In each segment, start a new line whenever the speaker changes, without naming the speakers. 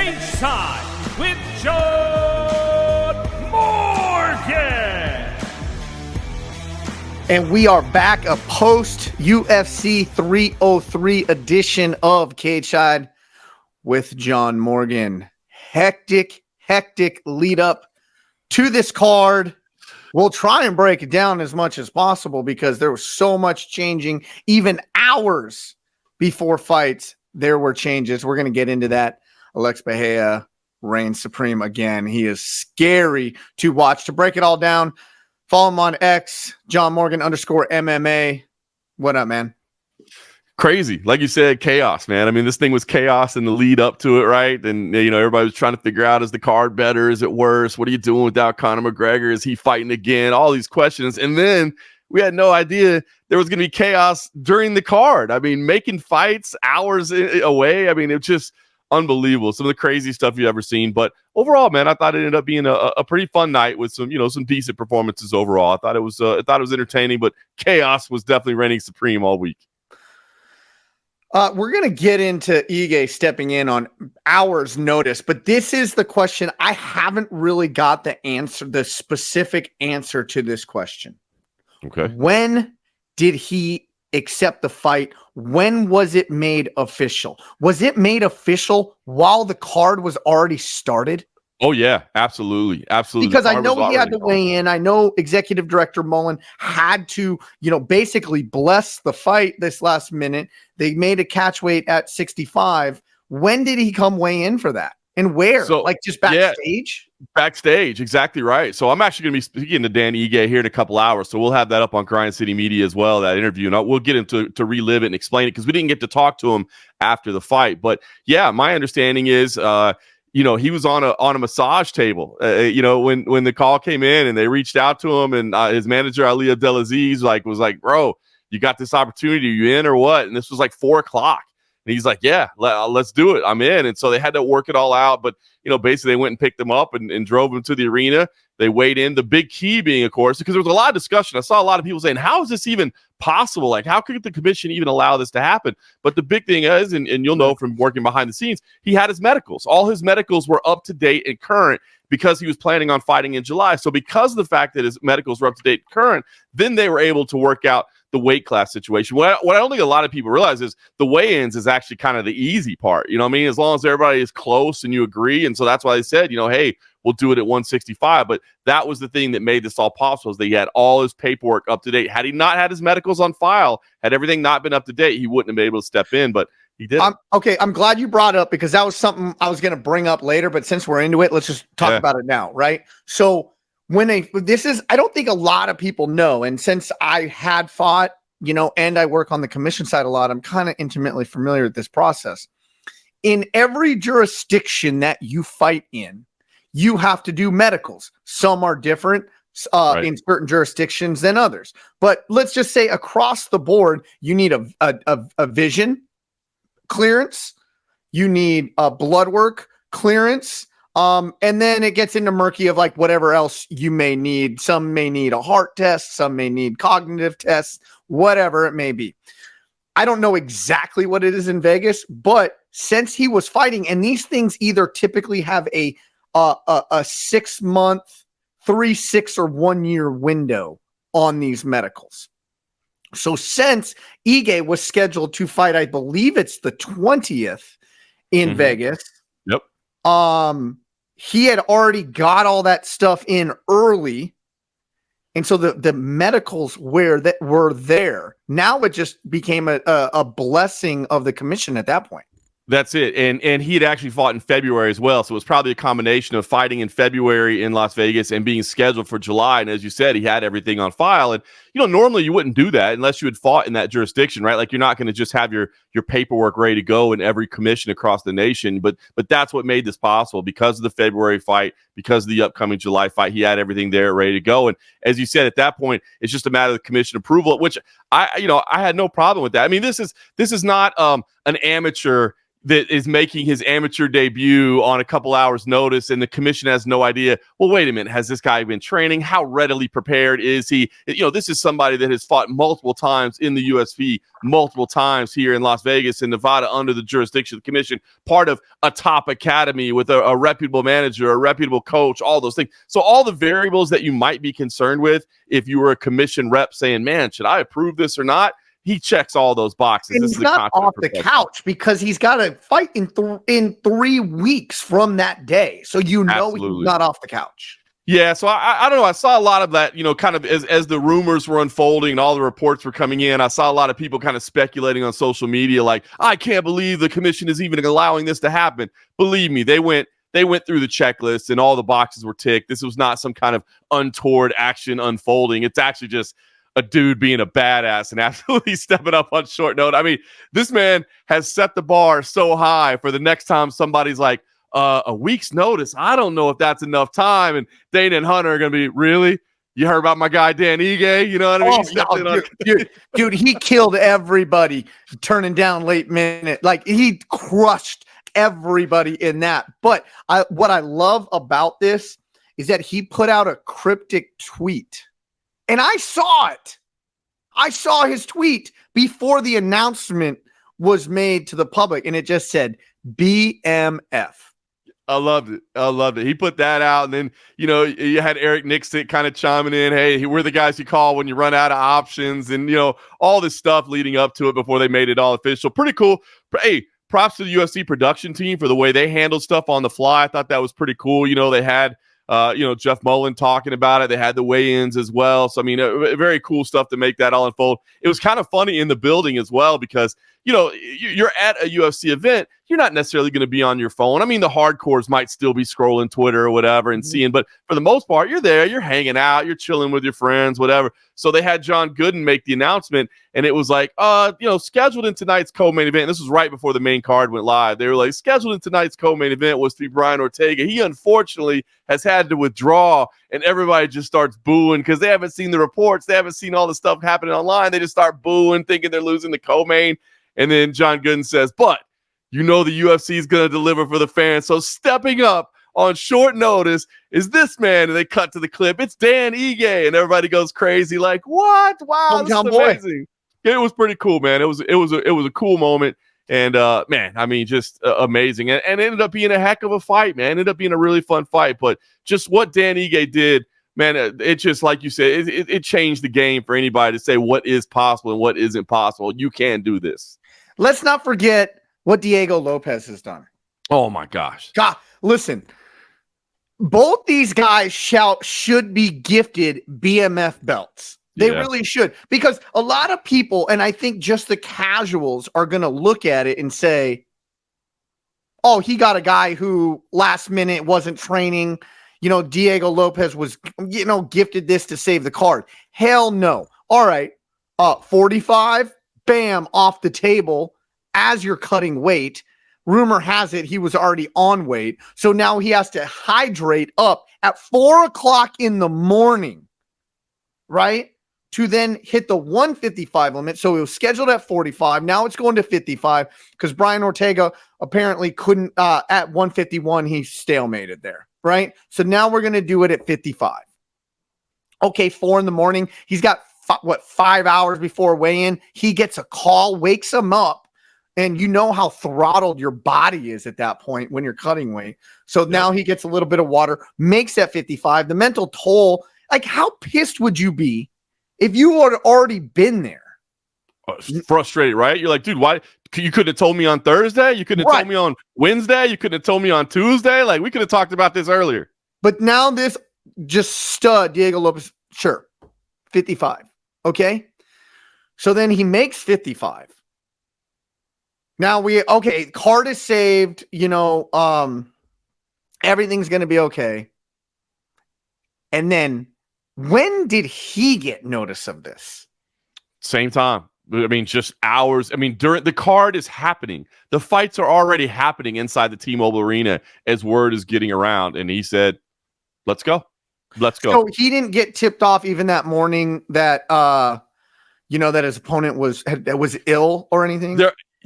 Cageside with John Morgan.
And we are back, a post UFC 303 edition of Cageside with John Morgan. Hectic lead up to this card. We'll try and break it down as much as possible because there was so much changing. Even hours before fights, there were changes. We're going to get into that. Alex Bahia reigns supreme again. He is scary to watch. To break it all down, follow him on X, John Morgan _MMA. What up, man?
Crazy. Like you said, chaos, man. I mean, this thing was chaos in the lead up to it, right? And, you know, everybody was trying to figure out, is the card better? Is it worse? What are you doing without Conor McGregor? Is he fighting again? All these questions. And then we had no idea there was going to be chaos during the card. I mean, making fights hours away. I mean, it's just unbelievable. Some of the crazy stuff you've ever seen. But overall, man, I thought it ended up being a pretty fun night with some, you know, some decent performances overall. I thought it was entertaining, but chaos was definitely reigning supreme all week.
We're going to get into Ige stepping in on hours notice, but this is the question. I haven't really got the answer, the specific answer to this question.
Okay.
When did he accept the fight? When was it made official? Was it made official while the card was already started?
Oh, yeah, absolutely. Absolutely.
Because I know he had to weigh in. I know Executive Director Mullen had to, you know, basically bless the fight this last minute. They made a catch weight at 65. When did he come weigh in for that? And where?
So,
like just backstage?
Yeah, backstage, exactly right. So I'm actually going to be speaking to Dan Ige here in a couple hours. So we'll have that up on Grind City Media as well, that interview. And we'll get him to relive it and explain it because we didn't get to talk to him after the fight. But yeah, my understanding is you know, he was on a massage table, you know, when the call came in and they reached out to him, and his manager, Ali Abdelaziz, was like, bro, you got this opportunity, are you in or what? And this was like 4:00. And he's like, yeah, let's do it. I'm in. And so they had to work it all out. But, you know, basically they went and picked him up and drove him to the arena. They weighed in. The big key being, of course, because there was a lot of discussion. I saw a lot of people saying, how is this even possible? Like, how could the commission even allow this to happen? But the big thing is, and you'll know from working behind the scenes, he had his medicals. All his medicals were up to date and current because he was planning on fighting in July. So because of the fact that his medicals were up to date and current, then they were able to work out the weight class situation. What I don't think a lot of people realize is the weigh-ins is actually kind of the easy part. You know what I mean? As long as everybody is close and you agree. And so that's why they said, you know, hey, we'll do it at 165. But that was the thing that made this all possible, is that he had all his paperwork up to date. Had he not had his medicals on file, had everything not been up to date, he wouldn't have been able to step in. But he did.
Okay, I'm glad you brought it up because that was something I was going to bring up later. But since we're into it, let's just talk about it now, right? So I don't think a lot of people know. And since I had fought, you know, and I work on the commission side a lot, I'm kind of intimately familiar with this process. In every jurisdiction that you fight in, you have to do medicals. Some are different in certain jurisdictions than others. But let's just say across the board, you need a vision clearance, you need a blood work clearance, and then it gets into murky of like whatever else you may need. Some may need a heart test, some may need cognitive tests, whatever it may be. I don't know exactly what it is in Vegas, but since he was fighting, and these things either typically have a 6 month, 3, 6, or 1 year window on these medicals. So since Ige was scheduled to fight, I believe it's the 20th in Vegas.
Yep.
He had already got all that stuff in early. And so the medicals were there. Now it just became a blessing of the commission at that point.
That's it. And he had actually fought in February as well. So it was probably a combination of fighting in February in Las Vegas and being scheduled for July. And as you said, he had everything on file. And, you know, normally you wouldn't do that unless you had fought in that jurisdiction, right? Like, you're not going to just have your paperwork ready to go in every commission across the nation. But that's what made this possible. Because of the February fight, because of the upcoming July fight, he had everything there ready to go. And as you said, at that point, it's just a matter of commission approval, which I had no problem with that. I mean, this is not an amateur that is making his amateur debut on a couple hours notice, and the commission has no idea. Well, wait a minute. Has this guy been training? How readily prepared is he? This is somebody that has fought multiple times in the UFC, multiple times here in Las Vegas and Nevada under the jurisdiction of the commission, part of a top academy with a reputable manager, a reputable coach, all those things. So all the variables that you might be concerned with if you were a commission rep saying, man, should I approve this or not? He checks all those boxes.
And he's not off the couch because he's got to fight in 3 weeks from that day. So he's not off the couch.
Yeah, so I don't know. I saw a lot of that, kind of as the rumors were unfolding and all the reports were coming in. I saw a lot of people kind of speculating on social media like, I can't believe the commission is even allowing this to happen. Believe me, they went through the checklist and all the boxes were ticked. This was not some kind of untoward action unfolding. It's actually just a dude being a badass and absolutely stepping up on short note. I mean, this man has set the bar so high for the next time somebody's like, a week's notice. I don't know if that's enough time. And Dana and Hunter are going to be, really? You heard about my guy, Dan Ige? You know what I mean?
Dude, he killed everybody turning down late minute. Like, he crushed everybody in that. But what I love about this is that he put out a cryptic tweet. And I saw it. I saw his tweet before the announcement was made to the public, and it just said BMF.
I loved it. He put that out, and then, you had Eric Nixon kind of chiming in, hey, we're the guys you call when you run out of options, and, all this stuff leading up to it before they made it all official. Pretty cool. Hey, props to the UFC production team for the way they handled stuff on the fly. I thought that was pretty cool. They had Jeff Mullen talking about it. They had the weigh-ins as well. So, I mean, very cool stuff to make that all unfold. It was kind of funny in the building as well because, you're at a UFC event. You're not necessarily going to be on your phone. I mean, the hardcores might still be scrolling Twitter or whatever and seeing, but for the most part, you're there, you're hanging out, you're chilling with your friends, whatever. So they had John Gooden make the announcement, and it was like, scheduled in tonight's co-main event. This was right before the main card went live. They were like, scheduled in tonight's co-main event was to be Brian Ortega. He unfortunately has had to withdraw, and everybody just starts booing because they haven't seen the reports. They haven't seen all the stuff happening online. They just start booing, thinking they're losing the co-main. And then John Gooden says, but the UFC is going to deliver for the fans. So stepping up on short notice is this man. And they cut to the clip. It's Dan Ige. And everybody goes crazy. Like, what? Wow, this is amazing. It was pretty cool, man. It was a cool moment. And, man, I mean, just amazing. And it ended up being a heck of a fight, man. It ended up being a really fun fight. But just what Dan Ige did, man, it just, like you said, it changed the game for anybody to say what is possible and what isn't possible. You can do this.
Let's not forget what Diego Lopes has done.
Oh, my gosh.
God, listen, both these guys should be gifted BMF belts. They really should, because a lot of people, and I think just the casuals, are going to look at it and say, oh, he got a guy who last minute wasn't training. Diego Lopes was, gifted this to save the card. Hell no. All right. 45, bam, off the table as you're cutting weight. Rumor has it he was already on weight. So now he has to hydrate up at 4:00 in the morning, right? To then hit the 155 limit. So it was scheduled at 45. Now it's going to 55 because Brian Ortega apparently couldn't, at 151, he stalemated there, right? So now we're going to do it at 55. Okay, 4 a.m. He's got 5 hours before weigh-in. He gets a call, wakes him up, and you know how throttled your body is at that point when you're cutting weight. So now he gets a little bit of water, makes that 55. The mental toll, like, how pissed would you be if you had already been there?
Frustrated, right? You're like, dude, why? You couldn't have told me on Thursday. You couldn't have told me on Wednesday. You couldn't have told me on Tuesday. Like, we could have talked about this earlier.
But now this just stud, Diego Lopes, sure, 55. Okay. So then he makes 55. Now card is saved, everything's going to be okay. And then when did he get notice of this?
Same time. I mean, just hours. I mean, during the card is happening. The fights are already happening inside the T-Mobile Arena as word is getting around. And he said, let's go. Let's go.
So he didn't get tipped off even that morning that, that his opponent was ill or anything?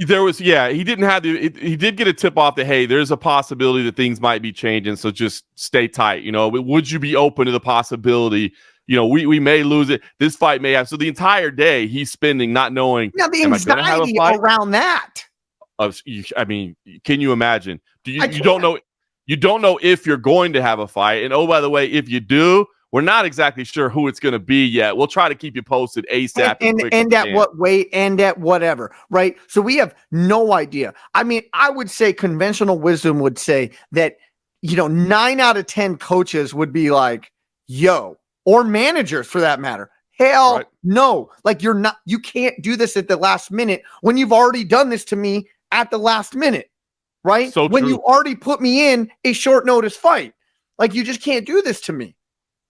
There was, he didn't have he did get a tip off that, hey, there's a possibility that things might be changing. So just stay tight. Would you be open to the possibility? We may lose it. This fight may have. So the entire day he's spending not knowing.
Now the anxiety around that.
I mean, can you imagine? You don't know. You don't know if you're going to have a fight. And oh, by the way, if you do, we're not exactly sure who it's going to be yet. We'll try to keep you posted ASAP.
And at what weight and at whatever, right? So we have no idea. I mean, I would say conventional wisdom would say that, 9 out of 10 coaches would be like, yo, or managers for that matter. Hell no. Like you can't do this at the last minute when you've already done this to me at the last minute, right?
So
when
true.
you already put me in a short notice fight, like you just can't do this to me.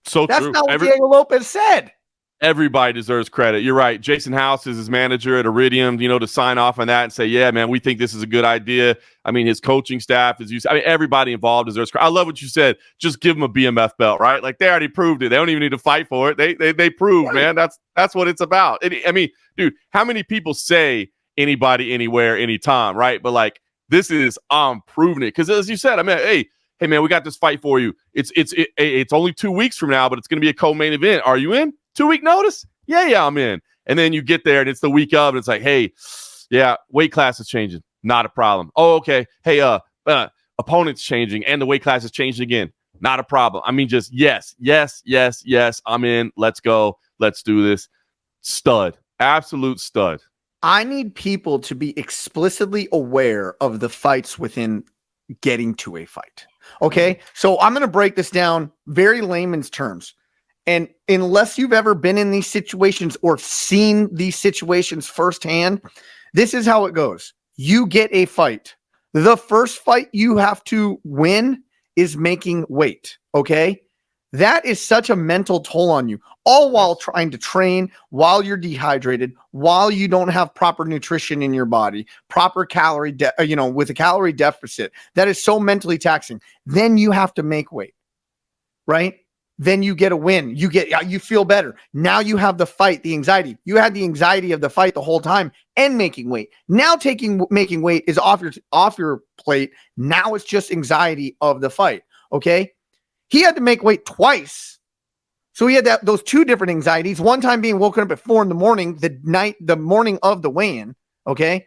So
that's
true.
not what Diego Lopes said.
Everybody deserves credit. You're right. Jason House is his manager at Iridium, to sign off on that and say, yeah, man, we think this is a good idea. I mean, his coaching staff everybody involved deserves credit. I love what you said. Just give them a BMF belt, right? Like they already proved it. They don't even need to fight for it. They proved, man. That's what it's about. I mean, dude, how many people say anybody, anywhere, anytime, right? But like, this is proving it. Because as you said, I mean, hey, man, we got this fight for you. It's only 2 weeks from now, but it's going to be a co-main event. Are you in? 2-week notice? Yeah, I'm in. And then you get there and it's the week of, and it's like, hey, yeah, weight class is changing. Not a problem. Oh, okay. Hey, opponent's changing and the weight class is changing again. Not a problem. I mean, just yes. I'm in. Let's go. Let's do this. Stud. Absolute stud.
I need people to be explicitly aware of the fights within getting to a fight. Okay. So I'm going to break this down very layman's terms. And unless you've ever been in these situations or seen these situations firsthand, this is how it goes. You get a fight. The first fight you have to win is making weight. Okay. That is such a mental toll on you, all while trying to train, while you're dehydrated, while you don't have proper nutrition in your body, proper calorie, with a calorie deficit. That is so mentally taxing. Then you have to make weight, right? Then you get a win. You feel better. Now you have the fight, the anxiety. You had the anxiety of the fight the whole time and making weight. Now making weight is off your plate. Now it's just anxiety of the fight. Okay. He had to make weight twice. So he had those two different anxieties. One time being woken up at 4 a.m, the morning of the weigh-in. Okay.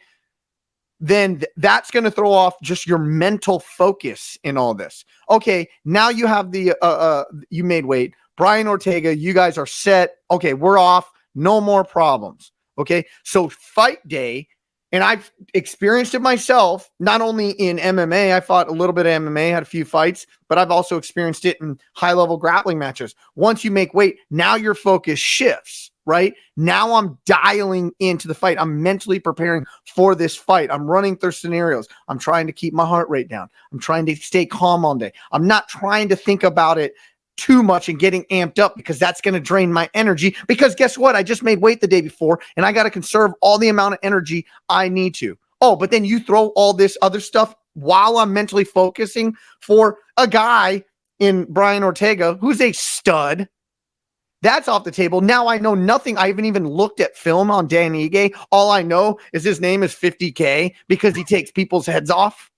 Then that's going to throw off just your mental focus in all this. Okay, now you have you made weight. Brian Ortega, you guys are set. Okay, we're off. No more problems. Okay, so fight day, and I've experienced it myself, not only in MMA. I fought a little bit of MMA, had a few fights, but I've also experienced it in high-level grappling matches. Once you make weight, now your focus shifts. Right now I'm dialing into the fight. I'm mentally preparing for this fight. I'm running through scenarios. I'm trying to keep my heart rate down. I'm trying to stay calm all day. I'm not trying to think about it too much and getting amped up because that's going to drain my energy, because guess what? I just made weight the day before and I got to conserve all the amount of energy I need to. Oh, but then you throw all this other stuff while I'm mentally focusing for a guy in Brian Ortega who's a stud. That's off the table. Now I know nothing. I haven't even looked at film on Dan Ige. All I know is his name is 50K because he takes people's heads off.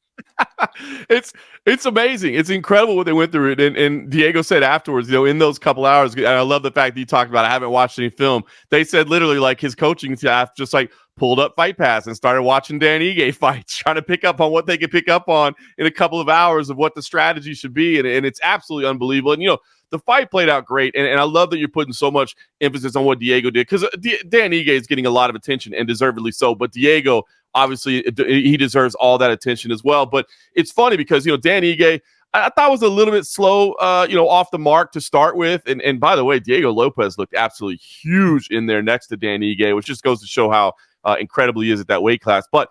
It's amazing. It's incredible what they went through. And Diego said afterwards, in those couple hours, and I love the fact that you talked about, I haven't watched any film. They said literally like his coaching staff just like pulled up Fight Pass and started watching Dan Ige fights, trying to pick up on what they could pick up on in a couple of hours of what the strategy should be. And it's absolutely unbelievable. And, the fight played out great, and I love that you're putting so much emphasis on what Diego did, because Dan Ige is getting a lot of attention, and deservedly so, but Diego, obviously, he deserves all that attention as well. But it's funny because, Dan Ige, I thought was a little bit slow, off the mark to start with, and by the way, Diego Lopes looked absolutely huge in there next to Dan Ige, which just goes to show how incredible he is at that weight class. But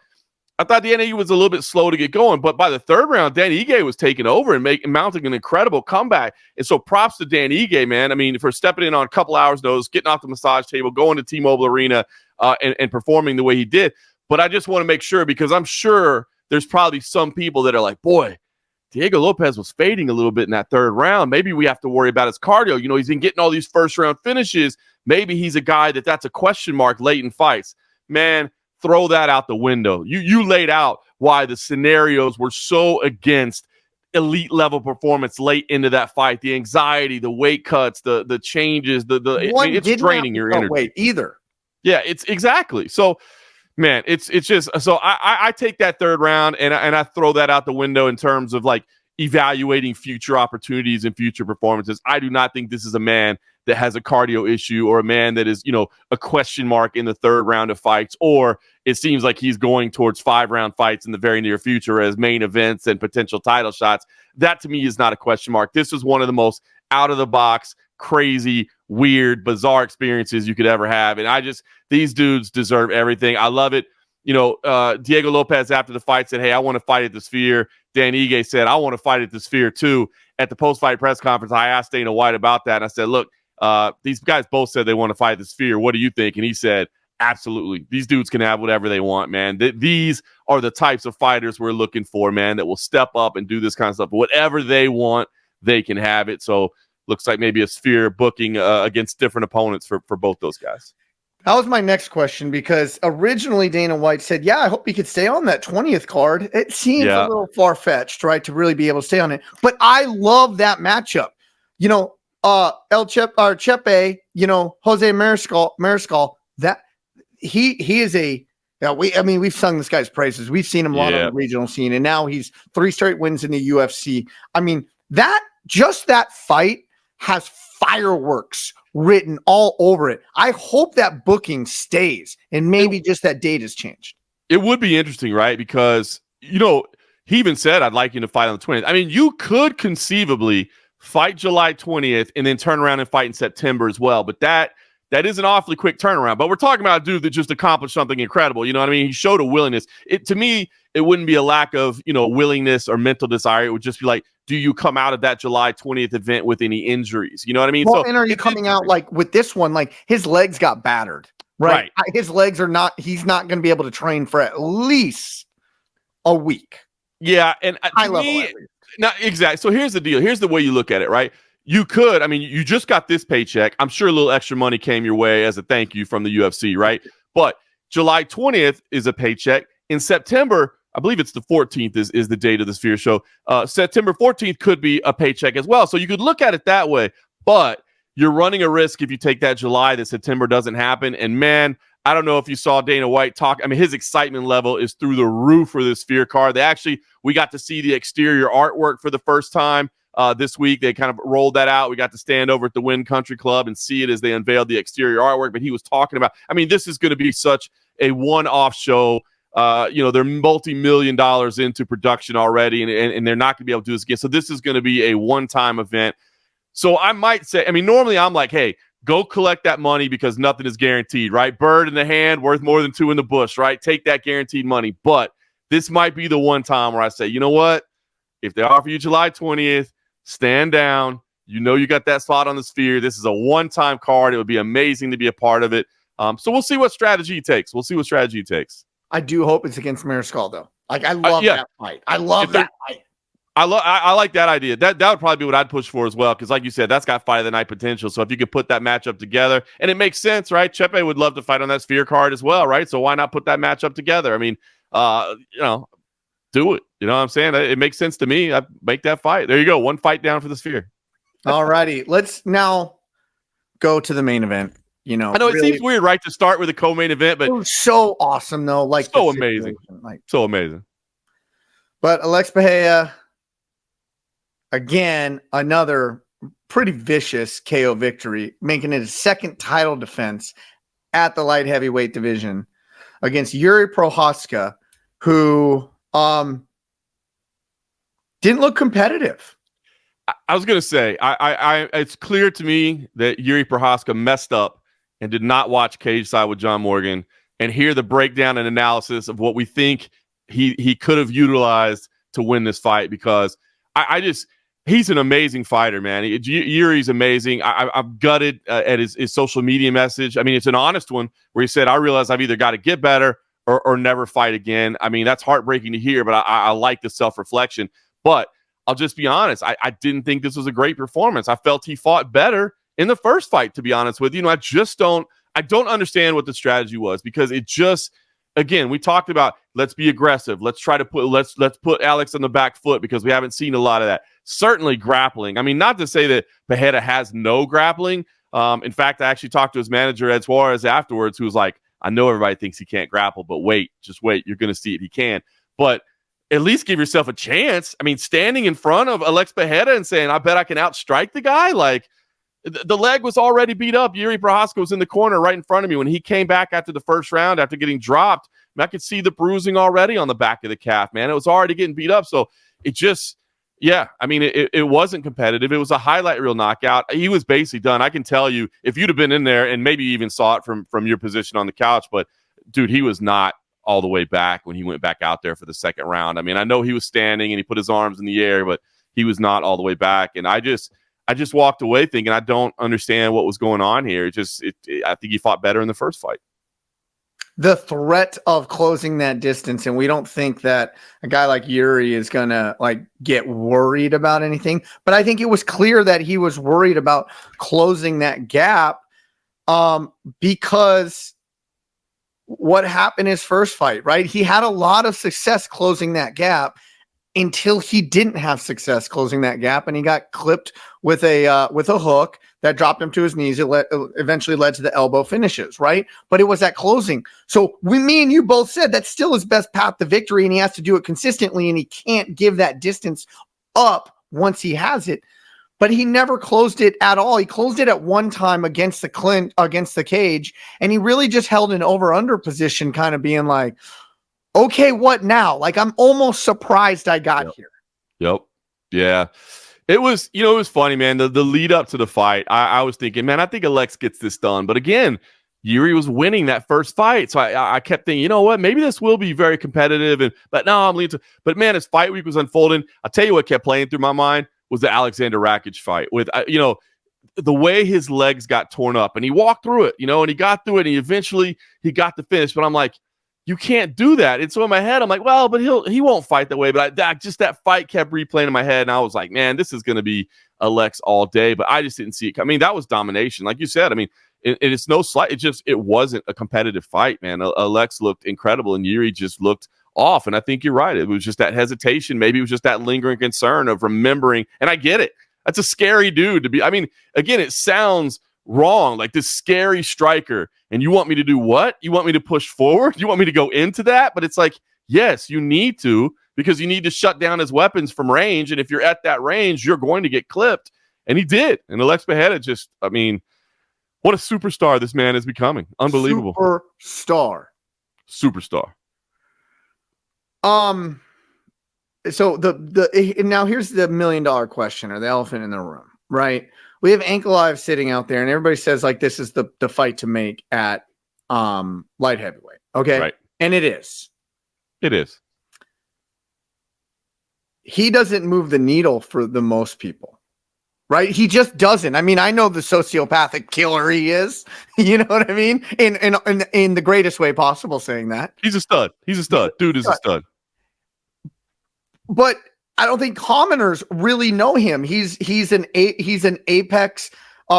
I thought Dan Ige was a little bit slow to get going, but by the third round, Dan Ige was taking over and mounting an incredible comeback. And so props to Dan Ige, man. I mean, for stepping in on a couple hours notice, getting off the massage table, going to T-Mobile Arena, and performing the way he did. But I just want to make sure, because I'm sure there's probably some people that are like, boy, Diego Lopes was fading a little bit in that third round. Maybe we have to worry about his cardio. He's been getting all these first-round finishes. Maybe he's a guy that's a question mark late in fights. Man, throw that out the window. You laid out why the scenarios were so against elite level performance late into that fight. The anxiety, the weight cuts, the changes, it's draining your energy.
Weight either.
Yeah, it's exactly. So, man, it's just so I take that third round and I throw that out the window in terms of like evaluating future opportunities and future performances. I do not think this is a man that has a cardio issue or a man that is, a question mark in the third round of fights, or it seems like he's going towards 5-round fights in the very near future as main events and potential title shots. That to me is not a question mark. This is one of the most out of the box, crazy, weird, bizarre experiences you could ever have. And these dudes deserve everything. I love it. Diego Lopes after the fight said, "Hey, I want to fight at the Sphere." Dan Ige said, "I want to fight at the Sphere too." At the post-fight press conference, I asked Dana White about that. And I said, "Look, these guys both said they want to fight at the Sphere. What do you think?" And he said, "Absolutely. These dudes can have whatever they want, man. These are the types of fighters we're looking for, man, that will step up and do this kind of stuff. Whatever they want, they can have it." So looks like maybe a Sphere booking against different opponents for both those guys.
That was my next question, because originally Dana White said, "Yeah, I hope he could stay on that 20th card." It seems a little far-fetched, right, to really be able to stay on it. But I love that matchup. Chepe, Jose Mariscal, that he is we've sung this guy's praises. We've seen him a lot on the regional scene, and now he's 3 straight wins in the UFC. I mean, that fight has fireworks written all over it. I hope that booking stays and maybe just that date has changed.
It would be interesting, right? Because, he even said, "I'd like you to fight on the 20th. I mean, you could conceivably fight July 20th and then turn around and fight in September as well. But that is an awfully quick turnaround. But we're talking about a dude that just accomplished something incredible. You know what I mean? He showed a willingness. To me, it wouldn't be a lack of, willingness or mental desire. It would just be like, do you come out of that July 20th event with any injuries? You know what I mean?
Well, and are you coming out like with this one, like his legs got battered, right? His legs he's not going to be able to train for at least a week.
Yeah. And
high level.
Not exactly. So here's the deal. Here's the way you look at it, right? You just got this paycheck. I'm sure a little extra money came your way as a thank you from the UFC, right? But July 20th is a paycheck. In September, I believe it's the 14th is the date of the Sphere show. September 14th could be a paycheck as well. So you could look at it that way, but you're running a risk if you take that July that September doesn't happen. And man, I don't know if you saw Dana White talk. I mean, his excitement level is through the roof for this Sphere card. We got to see the exterior artwork for the first time this week. They kind of rolled that out. We got to stand over at the Wynn Country Club and see it as they unveiled the exterior artwork. But he was talking about, this is going to be such a one-off show. They're multi-million dollars into production already, and they're not going to be able to do this again. So this is going to be a one-time event. So I might say, normally I'm like, hey, go collect that money because nothing is guaranteed, right? Bird in the hand, worth more than 2 in the bush, right? Take that guaranteed money. But this might be the one time where I say, you know what? If they offer you July 20th, stand down. You got that spot on the Sphere. This is a one-time card. It would be amazing to be a part of it. So we'll see what strategy he takes.
I do hope it's against Mariscal, though. Like, I love that fight. I love that fight.
I like that idea. That would probably be what I'd push for as well, because like you said, that's got fight of the night potential. So if you could put that matchup together, and it makes sense, right? Chepe would love to fight on that Sphere card as well, right? So why not put that matchup together? Do it. You know what I'm saying? It makes sense to me. I'd make that fight. There you go. One fight down for the Sphere.
All righty. Let's now go to the main event. I know
it seems weird, right, to start with a co-main event, but
it was so awesome, though. Like,
so amazing. So amazing.
But Alex Pereira, again, another pretty vicious KO victory, making it his second title defense at the light heavyweight division against Jiri Prochazka, who didn't look competitive.
I was going to say, it's clear to me that Jiri Prochazka messed up and did not watch Cageside with John Morgan and hear the breakdown and analysis of what we think he could have utilized to win this fight, because he's an amazing fighter, man. Jiri's amazing. I'm gutted at his social media message. It's an honest one where he said, I realize I've either got to get better or never fight again. That's heartbreaking to hear, but I like the self-reflection. But I'll just be honest. I didn't think this was a great performance. I felt he fought better in the first fight, to be honest with you. I don't understand what the strategy was, because again, we talked about let's be aggressive. Let's try to let's put Alex on the back foot because we haven't seen a lot of that. Certainly grappling. I mean, not to say that Pereira has no grappling. In fact, I actually talked to his manager, Ed Suarez, afterwards, who was like, I know everybody thinks he can't grapple, but just wait. You're going to see it. He can. But at least give yourself a chance. I mean, standing in front of Alex Pereira and saying, I bet I can outstrike the guy. Like, the leg was already beat up. Jiri Prochazka was in the corner right in front of me. When he came back after the first round, after getting dropped, I could see the bruising already on the back of the calf, man. It was already getting beat up. So it just, yeah, I mean, it wasn't competitive. It was a highlight reel knockout. He was basically done. I can tell you, if you'd have been in there and maybe even saw it from your position on the couch, but dude, he was not all the way back when he went back out there for the second round. I mean, I know he was standing and he put his arms in the air, but he was not all the way back. And I just walked away thinking I don't understand what was going on here. I think he fought better in the first fight.
The threat of closing that distance, and we don't think that a guy like Jiri is gonna like get worried about anything, but I think it was clear that he was worried about closing that gap because what happened his first fight, right? He had a lot of success closing that gap until he didn't have success closing that gap, and he got clipped with a hook that dropped him to his knees. It eventually led to the elbow finishes, right? But it was that closing. So me and you both said that's still his best path to victory, and he has to do it consistently, and he can't give that distance up once he has it. But he never closed it at all. He closed it at one time against the cage, and he really just held an over-under position, kind of being like, okay, what now? Like, I'm almost surprised I got here.
Yep. Yeah. It was funny, man. The lead up to the fight, I was thinking, man, I think Alex gets this done. But again, Jiri was winning that first fight. So I kept thinking, you know what? Maybe this will be very competitive. But no, I'm leaning to. But man, as fight week was unfolding, I'll tell you what kept playing through my mind was the Alexander Rakic fight with, the way his legs got torn up, and he walked through it, and he got through it, and he eventually got the finish. But I'm like, you can't do that. And so in my head, I'm like, well, but he won't fight that way. But that fight kept replaying in my head, and I was like, man, this is going to be Alex all day. But I just didn't see it. I mean, that was domination, like you said. I mean, it's no slight. It wasn't a competitive fight, man. Alex looked incredible, and Jiri just looked off. And I think you're right. It was just that hesitation. Maybe it was just that lingering concern of remembering. And I get it. That's a scary dude to be. I mean, again, it sounds wrong, like this scary striker. And you want me to do what? You want me to push forward? You want me to go into that? But it's like, yes, you need to, because you need to shut down his weapons from range. And if you're at that range, you're going to get clipped. And he did. And Alex Pereira just, I mean, what a superstar this man is becoming. Unbelievable.
Superstar. So now here's the $1 million question, or the elephant in the room, right? We have Ankalaev sitting out there, and everybody says like this is the fight to make at light heavyweight. Okay.
Right.
And it is.
It is.
He doesn't move the needle for the most people. Right? He just doesn't. I mean, I know the sociopathic killer he is. You know what I mean? In the greatest way possible, saying that.
He's a stud. Dude is a stud.
But I don't think commoners really know him. He's an apex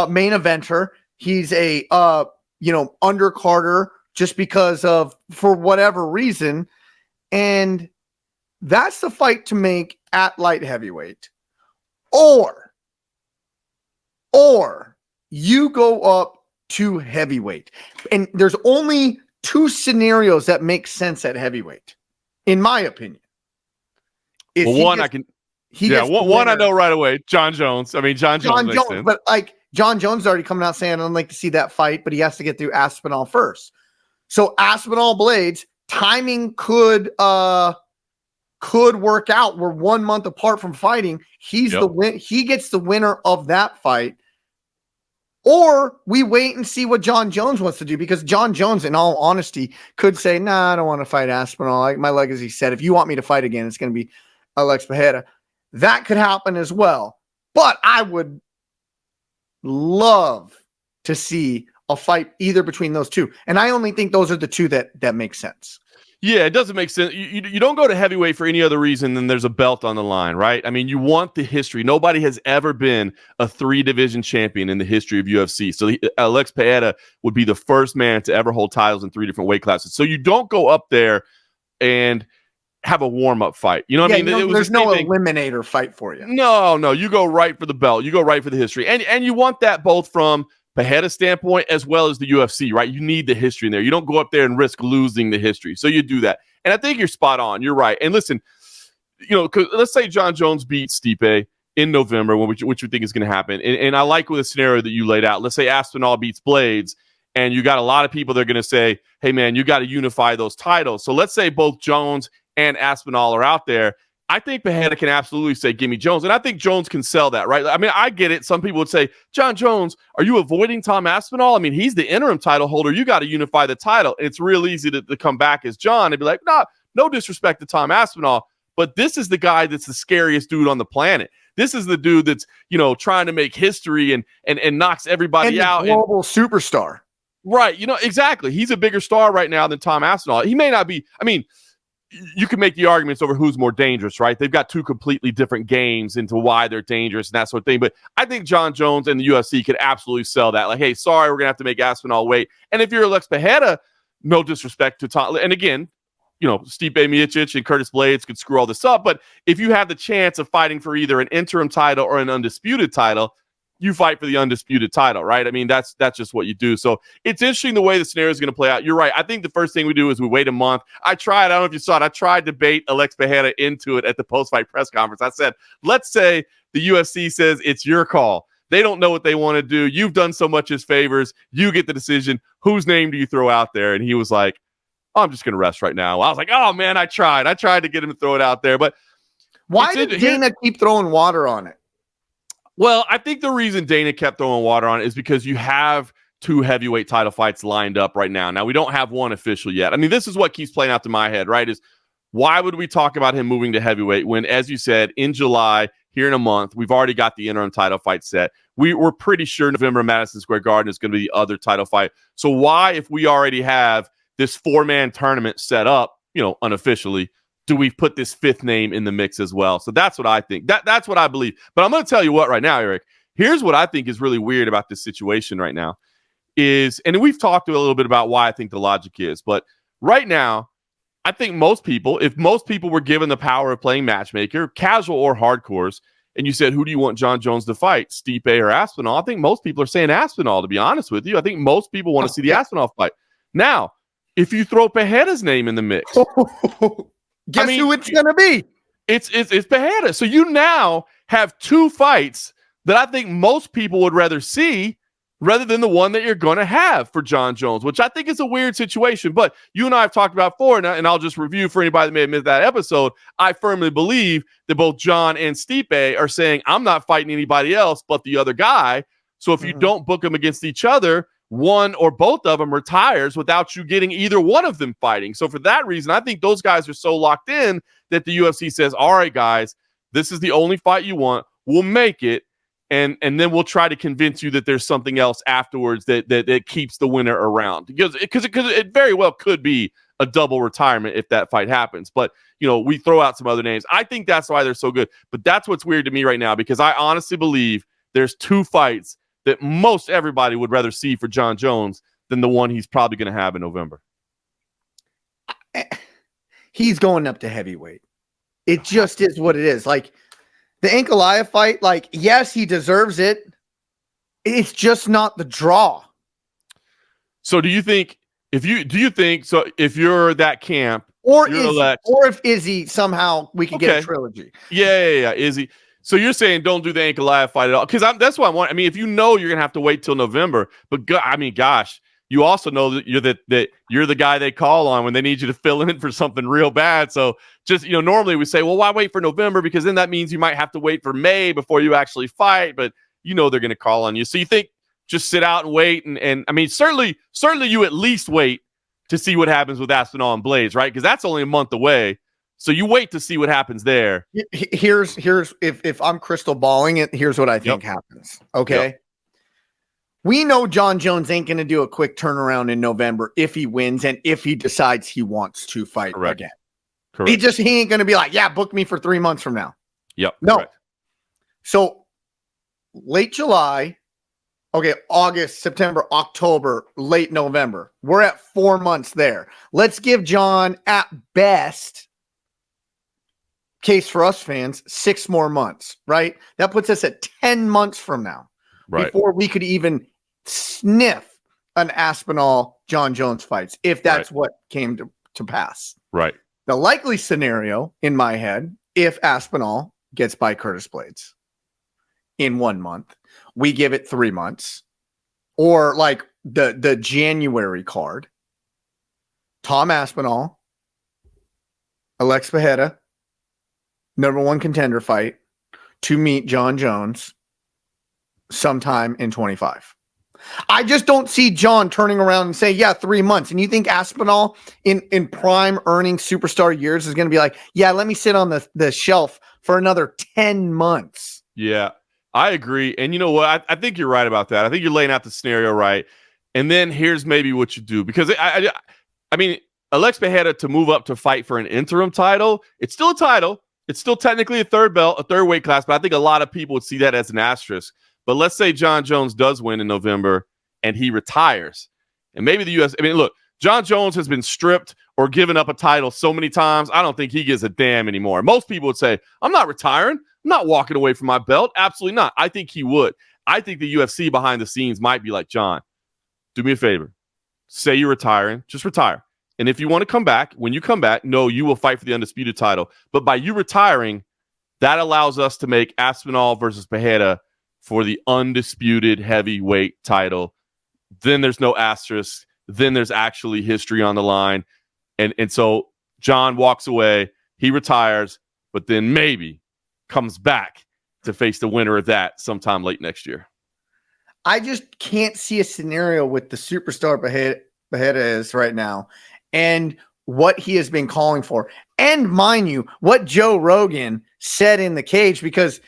main eventer. He's a undercarder just because of, for whatever reason. And that's the fight to make at light heavyweight. Or you go up to heavyweight. And there's only two scenarios that make sense at heavyweight, in my opinion.
One I know right away. Jon Jones. I mean, Jon Jones makes sense.
But like Jon Jones is already coming out saying, I'd like to see that fight, but he has to get through Aspinall first. So Aspinall Blades, timing could work out. We're 1 month apart from fighting. He gets the winner of that fight. Or we wait and see what Jon Jones wants to do, because Jon Jones, in all honesty, could say, nah, I don't want to fight Aspinall. My legacy said, if you want me to fight again, it's going to be Alex Pereira. That could happen as well. But I would love to see a fight either between those two. And I only think those are the two that make sense.
Yeah, it doesn't make sense. You don't go to heavyweight for any other reason than there's a belt on the line, right? I mean, you want the history. Nobody has ever been a 3-division champion in the history of UFC. So Alex Pereira would be the first man to ever hold titles in 3 different weight classes. So you don't go up there and have a warm-up fight. You know what I mean?
There's no eliminator fight for you.
No. You go right for the belt. You go right for the history. And you want that both from Pereira's standpoint as well as the UFC, right? You need the history in there. You don't go up there and risk losing the history. So you do that. And I think you're spot on. You're right. And listen, let's say Jon Jones beats Stipe in November, which you think is going to happen. And I like the scenario that you laid out. Let's say Aspinall beats Blades, and you got a lot of people that are going to say, hey, man, you got to unify those titles. So let's say both Jones and Aspinall are out there. I think Pereira can absolutely say, give me Jones. And I think Jones can sell that, right? I mean, I get it. Some people would say, Jon Jones, are you avoiding Tom Aspinall? I mean, he's the interim title holder. You got to unify the title. And it's real easy to come back as John and be like, no disrespect to Tom Aspinall, but this is the guy that's the scariest dude on the planet. This is the dude that's, trying to make history and knocks everybody out.
Global superstar.
Right. Exactly. He's a bigger star right now than Tom Aspinall. He may not be. I mean, you can make the arguments over who's more dangerous, right? They've got 2 completely different games into why they're dangerous and that sort of thing. But I think Jon Jones and the UFC could absolutely sell that. Like, hey, sorry, we're going to have to make Aspinall wait. And if you're Alex Pereira, no disrespect to Tom. And again, Stipe Miocic and Curtis Blades could screw all this up. But if you have the chance of fighting for either an interim title or an undisputed title, you fight for the undisputed title, right? I mean, that's just what you do. So it's interesting the way the scenario is going to play out. You're right. I think the first thing we do is we wait a month. I don't know if you saw it. I tried to bait Alex Pereira into it at the post-fight press conference. I said, let's say the UFC says it's your call. They don't know what they want to do. You've done so much as favors. You get the decision. Whose name do you throw out there? And he was like, I'm just going to rest right now. I was like, oh, man, I tried to get him to throw it out there. But
why did Dana keep throwing water on it?
Well, I think the reason Dana kept throwing water on it is because you have 2 heavyweight title fights lined up right now. Now, we don't have one official yet. I mean, this is what keeps playing out to my head, right? Is why would we talk about him moving to heavyweight when, as you said, in July, here in a month, we've already got the interim title fight set. We're pretty sure November Madison Square Garden is going to be the other title fight. So why, if we already have this 4-man tournament set up, unofficially, do we put this 5th name in the mix as well? So that's what I think. That's what I believe. But I'm going to tell you what right now, Eric. Here's what I think is really weird about this situation right now is, and we've talked a little bit about why I think the logic is, but right now, I think if most people were given the power of playing matchmaker, casual or hardcores, and you said, who do you want Jon Jones to fight, Stipe or Aspinall? I think most people are saying Aspinall, to be honest with you. I think most people want to see the Aspinall fight. Now, if you throw Pereira's name in the mix,
guess who it's going to be?
It's Pereira. So you now have 2 fights that I think most people would rather see rather than the one that you're going to have for Jon Jones, which I think is a weird situation. But you and I have talked about before, and I'll just review for anybody that may have missed that episode. I firmly believe that both Jon and Stipe are saying, I'm not fighting anybody else but the other guy. So if you don't book them against each other, one or both of them retires without you getting either one of them fighting. So for that reason, I think those guys are so locked in that the UFC says, all right, guys, this is the only fight you want. We'll make it. And then we'll try to convince you that there's something else afterwards that keeps the winner around. Because it very well could be a double retirement if that fight happens. But, we throw out some other names. I think that's why they're so good. But that's what's weird to me right now, because I honestly believe there's 2 fights that most everybody would rather see for Jon Jones than the one he's probably going to have in November.
He's going up to heavyweight. It just is what it is. Like the Ankalaev fight, yes, he deserves it. It's just not the draw.
So do you think if you're that camp
or if Izzy somehow we can get a trilogy.
Yeah. Izzy. So you're saying don't do the Ankalaev fight at all? Because that's what I want. I mean, if you're going to have to wait till November, but gosh, you also know that you're the guy they call on when they need you to fill in for something real bad. So just, normally we say, well, why wait for November? Because then that means you might have to wait for May before you actually fight, but they're going to call on you. So you think just sit out and wait. And I mean, certainly you at least wait to see what happens with Aspinall and Blades, right? Because that's only a month away. So you wait to see what happens there.
Here's if I'm crystal balling it, here's what I think happens. Okay. We know Jon Jones ain't going to do a quick turnaround in November if he wins and if he decides he wants to fight again.
Correct.
He ain't going to be like, yeah, book me for 3 months from now.
Yep.
No.
Correct.
So late July, okay, August, September, October, late November. We're at 4 months there. Let's give Jon, at best, case for us fans, 6 more months, right? That puts us at 10 months from now.
Right.
Before we could even sniff an Aspinall Jon Jones fights, if that's what came to pass.
Right.
The likely scenario in my head, if Aspinall gets by Curtis Blades in 1 month, we give it 3 months, or like the January card, Tom Aspinall, Alex Pereira, #1 contender fight to meet Jon Jones sometime in 25. I just don't see Jon turning around and say, yeah, 3 months. And you think Aspinall in prime earning superstar years is going to be like, yeah, let me sit on the shelf for another 10 months.
Yeah, I agree. And you know what? I think you're right about that. I think you're laying out the scenario right. And then here's maybe what you do. Because I mean, Alex Pereira to move up to fight for an interim title, it's still a title. It's still technically a third belt, a third weight class. But I think a lot of people would see that as an asterisk. But let's say Jon Jones does win in November and he retires. And maybe the UFC, I mean, look, Jon Jones has been stripped or given up a title so many times, I don't think he gives a damn anymore. Most people would say, I'm not retiring. I'm not walking away from my belt. Absolutely not. I think he would. I think the UFC behind the scenes might be like, Jon, do me a favor. Say you're retiring. Just retire. And if you want to come back, when you come back, no, you will fight for the undisputed title. But by you retiring, that allows us to make Aspinall versus Pereira for the undisputed heavyweight title. Then there's no asterisk. Then there's actually history on the line. And so Jon walks away, he retires, but then maybe comes back to face the winner of that sometime late next year.
I just can't see a scenario with the superstar Pereira is right now and what he has been calling for. And mind you, what Joe Rogan said in the cage, because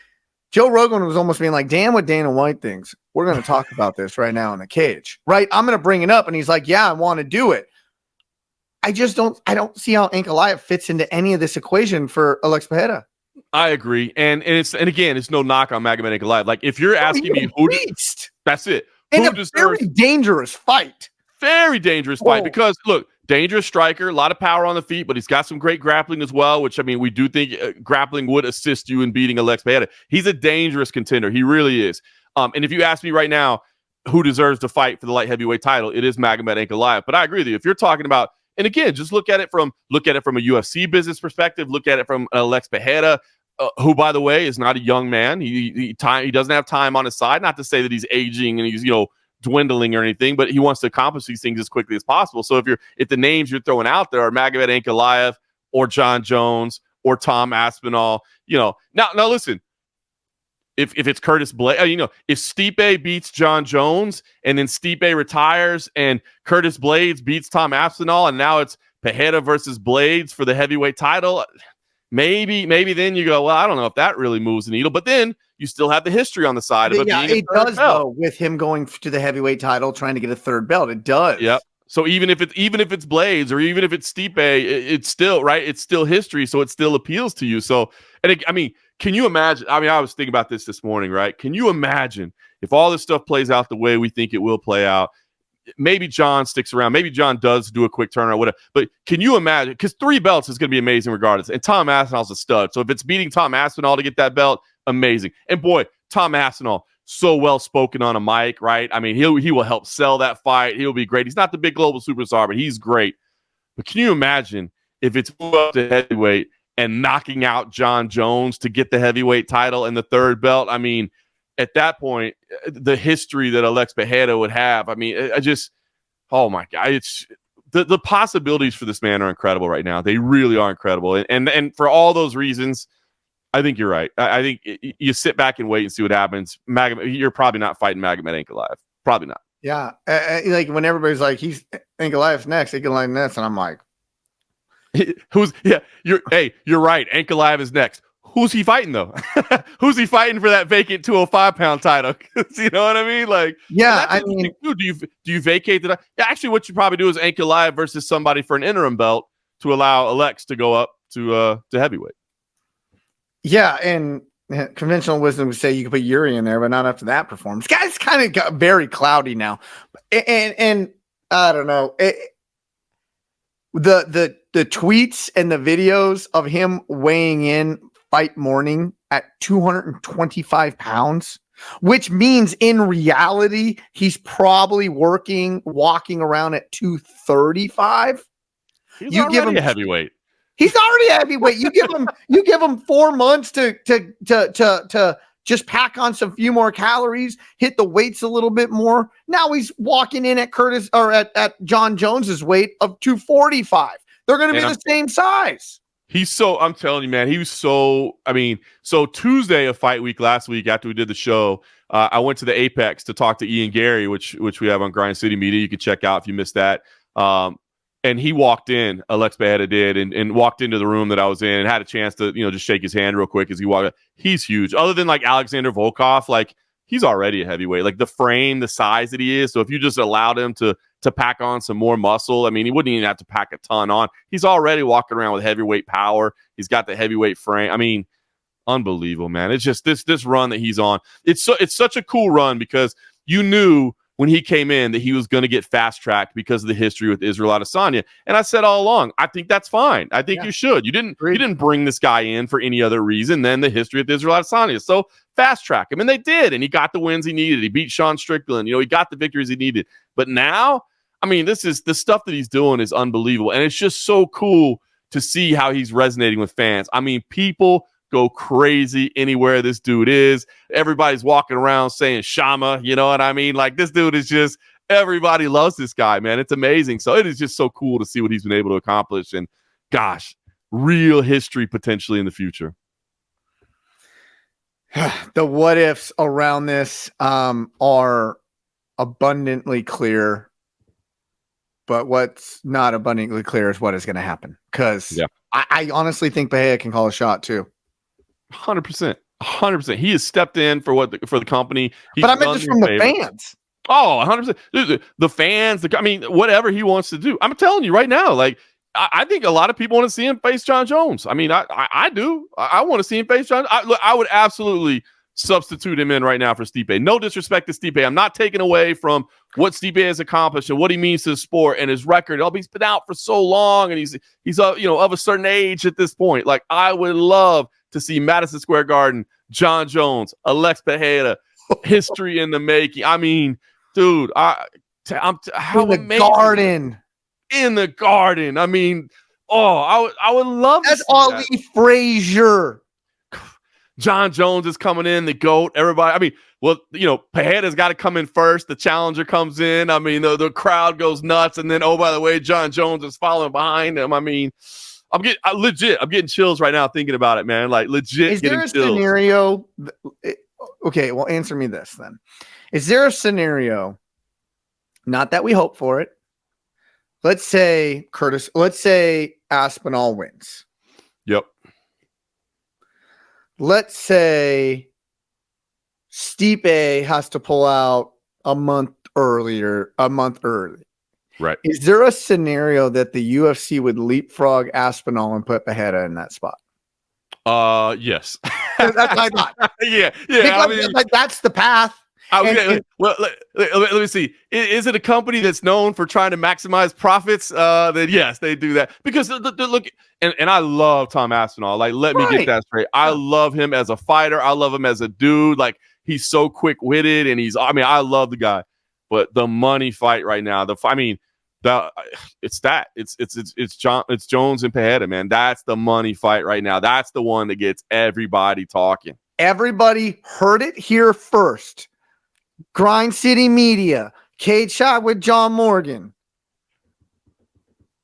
Joe Rogan was almost being like, damn what Dana White thinks. We're going to talk about this right now in the cage, right? I'm going to bring it up. And he's like, yeah, I want to do it. I don't see how Ankalaev fits into any of this equation for Alex Pereira.
I agree. And again, it's no knock on Magomed Ankalaev. Like if you're asking me who, that's it.
And a very dangerous fight.
Very dangerous fight because look, dangerous striker, a lot of power on the feet, but he's got some great grappling as well, which I mean, we do think grappling would assist you in beating Alex Pereira. He's a dangerous contender. He really is. And if you ask me right now, who deserves to fight for the light heavyweight title, it is Magomed Ankalaev. But I agree with you. If you're talking about, and again, just look at it from a UFC business perspective, look at it from Alex Pereira, who, by the way, is not a young man. He doesn't have time on his side. Not to say that he's aging and he's, dwindling or anything, but he wants to accomplish these things as quickly as possible. So if the names you're throwing out there are Magomed Ankalaev or Jon Jones or Tom Aspinall, now listen, if it's Curtis Blades, if Stipe beats Jon Jones and then Stipe retires and Curtis Blades beats Tom Aspinall and now it's Pereira versus Blades for the heavyweight title, maybe then you go, well, I don't know if that really moves the needle, but then you still have the history on the side of it. Yeah,
it does though, with him going to the heavyweight title, trying to get a third belt. It does.
Yep. So even if it's Blades or even if it's Stipe, it's still right. It's still history, so it still appeals to you. So, can you imagine? I mean, I was thinking about this morning, right? Can you imagine if all this stuff plays out the way we think it will play out? Maybe Jon sticks around. Maybe Jon does do a quick turnaround, whatever. But can you imagine? Because 3 belts is going to be amazing regardless. And Tom Aspinall's a stud. So if it's beating Tom Aspinall to get that belt, amazing. And boy, Tom Aspinall, so well spoken on a mic, right? I mean, he will help sell that fight. He'll be great. He's not the big global superstar, but he's great. But can you imagine if it's up to heavyweight and knocking out Jon Jones to get the heavyweight title and the third belt? I mean, at that point, the history that Alex Pereira would have, I mean, oh my God, it's the possibilities for this man are incredible right now. They really are incredible. And for all those reasons, I think you're right. I think you sit back and wait and see what happens. You're probably not fighting Magomed Ankalaev. Probably not.
Yeah. Like when everybody's like, he's Ankalaev's next, Ankalaev next. And I'm like,
you're right. Ankalaev is next. who's he fighting though? Who's he fighting for that vacant 205-pound title? You know what I mean? Like,
yeah, I mean,
do you vacate that? Yeah, actually, what you probably do is Ankalaev versus somebody for an interim belt to allow Alex to go up to heavyweight.
Yeah, and conventional wisdom would say you could put Jiri in there, but not after that performance. Guys kind of got very cloudy now, and I don't know. The tweets and the videos of him weighing in fight morning at 225 pounds, which means in reality he's probably walking around at 235.
He's already a heavyweight.
He's already a heavyweight. You give him 4 months to just pack on some few more calories, hit the weights a little bit more. Now he's walking in at at Jon Jones's weight of 245. They're going to be the same size.
I'm telling you, man, he was so Tuesday of fight week last week after we did the show, I went to the Apex to talk to Ian Garry, which we have on Grind City Media. You can check out if you missed that. And he walked in, Alex Pereira did, and walked into the room that I was in and had a chance to, just shake his hand real quick as he walked. He's huge. Other than like Alexander Volkov, like he's already a heavyweight. Like the frame, the size that he is. So if you just allowed him to pack on some more muscle, I mean, he wouldn't even have to pack a ton on. He's already walking around with heavyweight power. He's got the heavyweight frame. I mean, unbelievable, man. It's just this run that he's on. It's such a cool run because you knew when he came in that he was going to get fast-tracked because of the history with Israel Adesanya. And I said all along, I think that's fine. I think you should. You didn't bring this guy in for any other reason than the history with Israel Adesanya. So fast-track him. And they did. And he got the wins he needed. He beat Sean Strickland. He got the victories he needed. But now, I mean, the stuff that he's doing is unbelievable. And it's just so cool to see how he's resonating with fans. I mean, people go crazy anywhere this dude is. Everybody's walking around saying Shama, you know what I mean? Like this dude is just, everybody loves this guy, man. It's amazing. So it is just so cool to see what he's been able to accomplish. And gosh, real history potentially in the future.
The what ifs around this are abundantly clear, but what's not abundantly clear is what is going to happen. Because I honestly think Pereira can call a shot too.
100%. He has stepped in for the company.
But I meant just from the fans.
Oh, 100%. The fans, whatever he wants to do. I'm telling you right now, like, I think a lot of people want to see him face Jon Jones. I mean, I do. I want to see him face Jon. I would absolutely substitute him in right now for Stipe. No disrespect to Stipe. I'm not taking away from what Stipe has accomplished and what he means to the sport and his record. He's been out for so long and he's of a certain age at this point. Like, I would love to see Madison Square Garden, Jon Jones, Alex Pereira, history in the making. I mean, dude, how amazing. In the garden. I mean, I would love
that's Ali Frazier.
Jon Jones is coming in, the GOAT. Everybody, I mean, Pereira's got to come in first. The challenger comes in. I mean, the crowd goes nuts. And then, oh, by the way, Jon Jones is following behind him. I mean, I'm getting chills right now thinking about it, man. Like, legit.
Is there a scenario? Okay, well, answer me this then. Is there a scenario, not that we hope for it, let's say Aspinall wins.
Yep.
Let's say Stipe has to pull out a month early.
Right.
Is there a scenario that the UFC would leapfrog Aspinall and put Pereira in that spot?
Yes.
That's what I thought.
Yeah.
That's the path.
Well, let me see. Is it a company that's known for trying to maximize profits? Then yes, they do that because look. And I love Tom Aspinall. Like, let me get that straight. I love him as a fighter. I love him as a dude. Like, he's so quick witted, and I love the guy. But the money fight right now, it's Jones and Pereira, man. That's the money fight right now. That's the one that gets everybody talking.
Everybody heard it here first. Grind City Media, Cageside with John Morgan,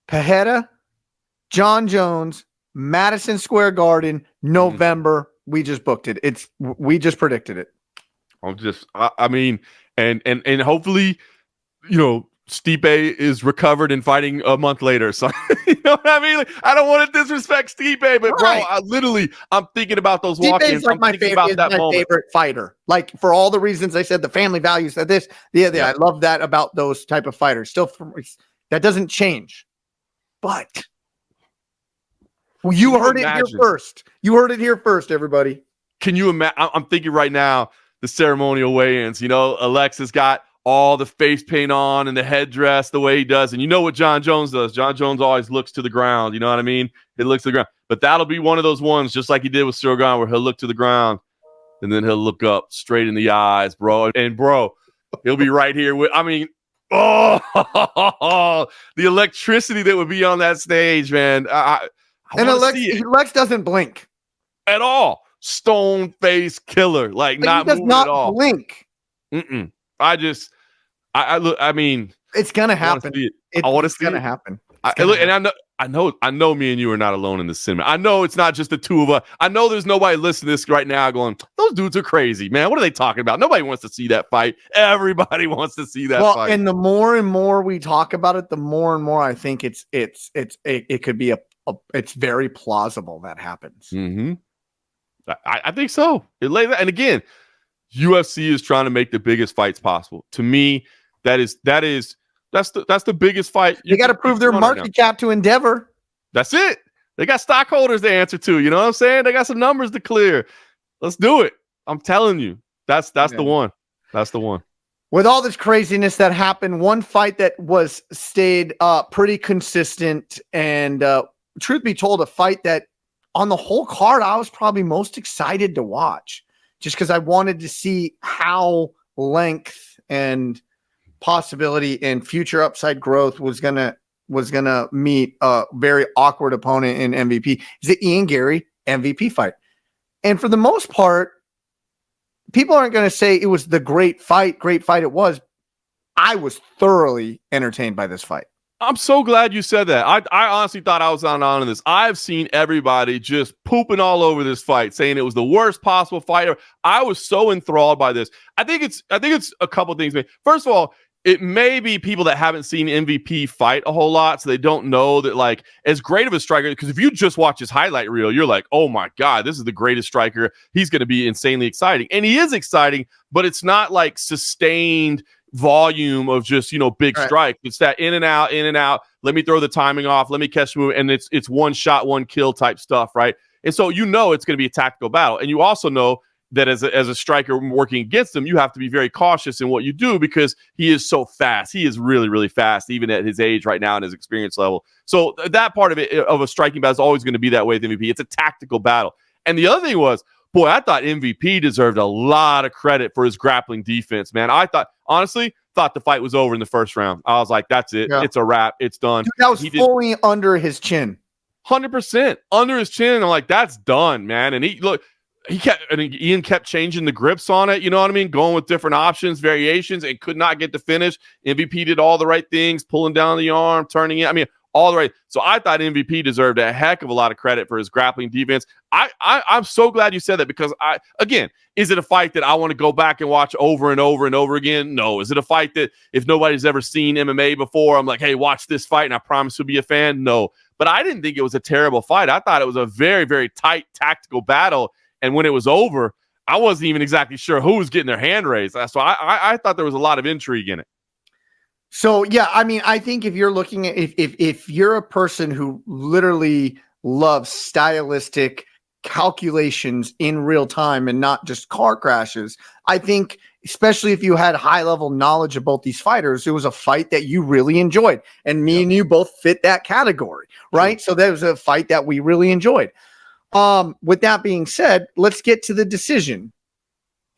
Pereira, Jon Jones, Madison Square Garden, November. We just booked it. We just predicted it.
And hopefully, Stipe is recovered and fighting a month later. So, you know what I mean? Like, I don't want to disrespect Stipe, but bro, I'm thinking about those walk-ins.
Like my favorite fighter. Like for all the reasons I said, the family values that this, I love that about those type of fighters. Still, that doesn't change. But you heard it here first. You heard it here first, everybody.
Can you imagine? I'm thinking right now, the ceremonial weigh-ins. You know, Alexis got all the face paint on and the headdress the way he does. And you know what Jon Jones does? Jon Jones always looks to the ground. You know what I mean? He looks to the ground. But that'll be one of those ones, just like he did with Sturgon, where he'll look to the ground and then he'll look up straight in the eyes, bro. And, bro, he'll be right here with, I mean, the electricity that would be on that stage, man.
Lex doesn't blink
at all. Stone face killer, like not moving at all.
Blink.
I mean,
it's gonna happen.
I want to see it.
Happen.
I know me and you are not alone in this cinema. I know it's not just the two of us. I know there's nobody listening to this right now going, those dudes are crazy, man. What are they talking about? Nobody wants to see that fight. Everybody wants to see that fight.
And the more and more we talk about it, the more and more I think it could be it's very plausible that happens.
Mm-hmm. I think so. And again, UFC is trying to make the biggest fights possible. To me, that's the biggest fight.
They got to prove their market cap to Endeavor.
That's it. They got stockholders to answer to. You know what I'm saying? They got some numbers to clear. Let's do it. I'm telling you, that's the one. That's the one.
With all this craziness that happened, one fight that stayed pretty consistent, and truth be told, a fight that on the whole card I was probably most excited to watch, just because I wanted to see how length and possibility and future upside growth was gonna meet a very awkward opponent in MVP. Is it Ian Garry MVP fight? And for the most part, people aren't going to say it was the great fight it was. I was thoroughly entertained by this fight.
I'm so glad you said that. I honestly thought I was on this. I've seen everybody just pooping all over this fight, saying it was the worst possible fight ever. I was so enthralled by this. I think it's a couple things. First of all, it may be people that haven't seen MVP fight a whole lot, so they don't know that, like, as great of a striker, because if you just watch his highlight reel, you're like, oh my God, this is the greatest striker. He's going to be insanely exciting. And he is exciting, but it's not like sustained volume of just, big strike. It's that in and out. Let me throw the timing off. Let me catch the move. And it's one shot, one kill type stuff, right? And so it's going to be a tactical battle. And you also know that as a striker working against him, you have to be very cautious in what you do because he is so fast. He is really, really fast, even at his age right now and his experience level. So that part of it, of a striking battle, is always going to be that way with MVP. It's a tactical battle. And the other thing was, boy, I thought MVP deserved a lot of credit for his grappling defense, man. I honestly thought the fight was over in the first round. I was like, that's it. Yeah. It's a wrap. It's done.
Dude, that was fully under his chin.
100% under his chin. I'm like, that's done, man. And Ian kept changing the grips on it. You know what I mean? Going with different options, variations, and could not get the finish. MVP did all the right things, pulling down the arm, turning it. I mean, all the right. So I thought MVP deserved a heck of a lot of credit for his grappling defense. I'm so glad you said that because is it a fight that I want to go back and watch over and over and over again? No. Is it a fight that if nobody's ever seen MMA before, I'm like, hey, watch this fight and I promise you'll be a fan? No. But I didn't think it was a terrible fight. I thought it was a very, very tight tactical battle. And when it was over, I wasn't even exactly sure who was getting their hand raised. So I thought there was a lot of intrigue in it.
So, yeah, I mean, I think if you're looking at if you're a person who literally loves stylistic calculations in real time and not just car crashes, I think especially if you had high level knowledge about these fighters, it was a fight that you really enjoyed. And me and you both fit that category, right? Sure. So that was a fight that we really enjoyed. With that being said, let's get to the decision.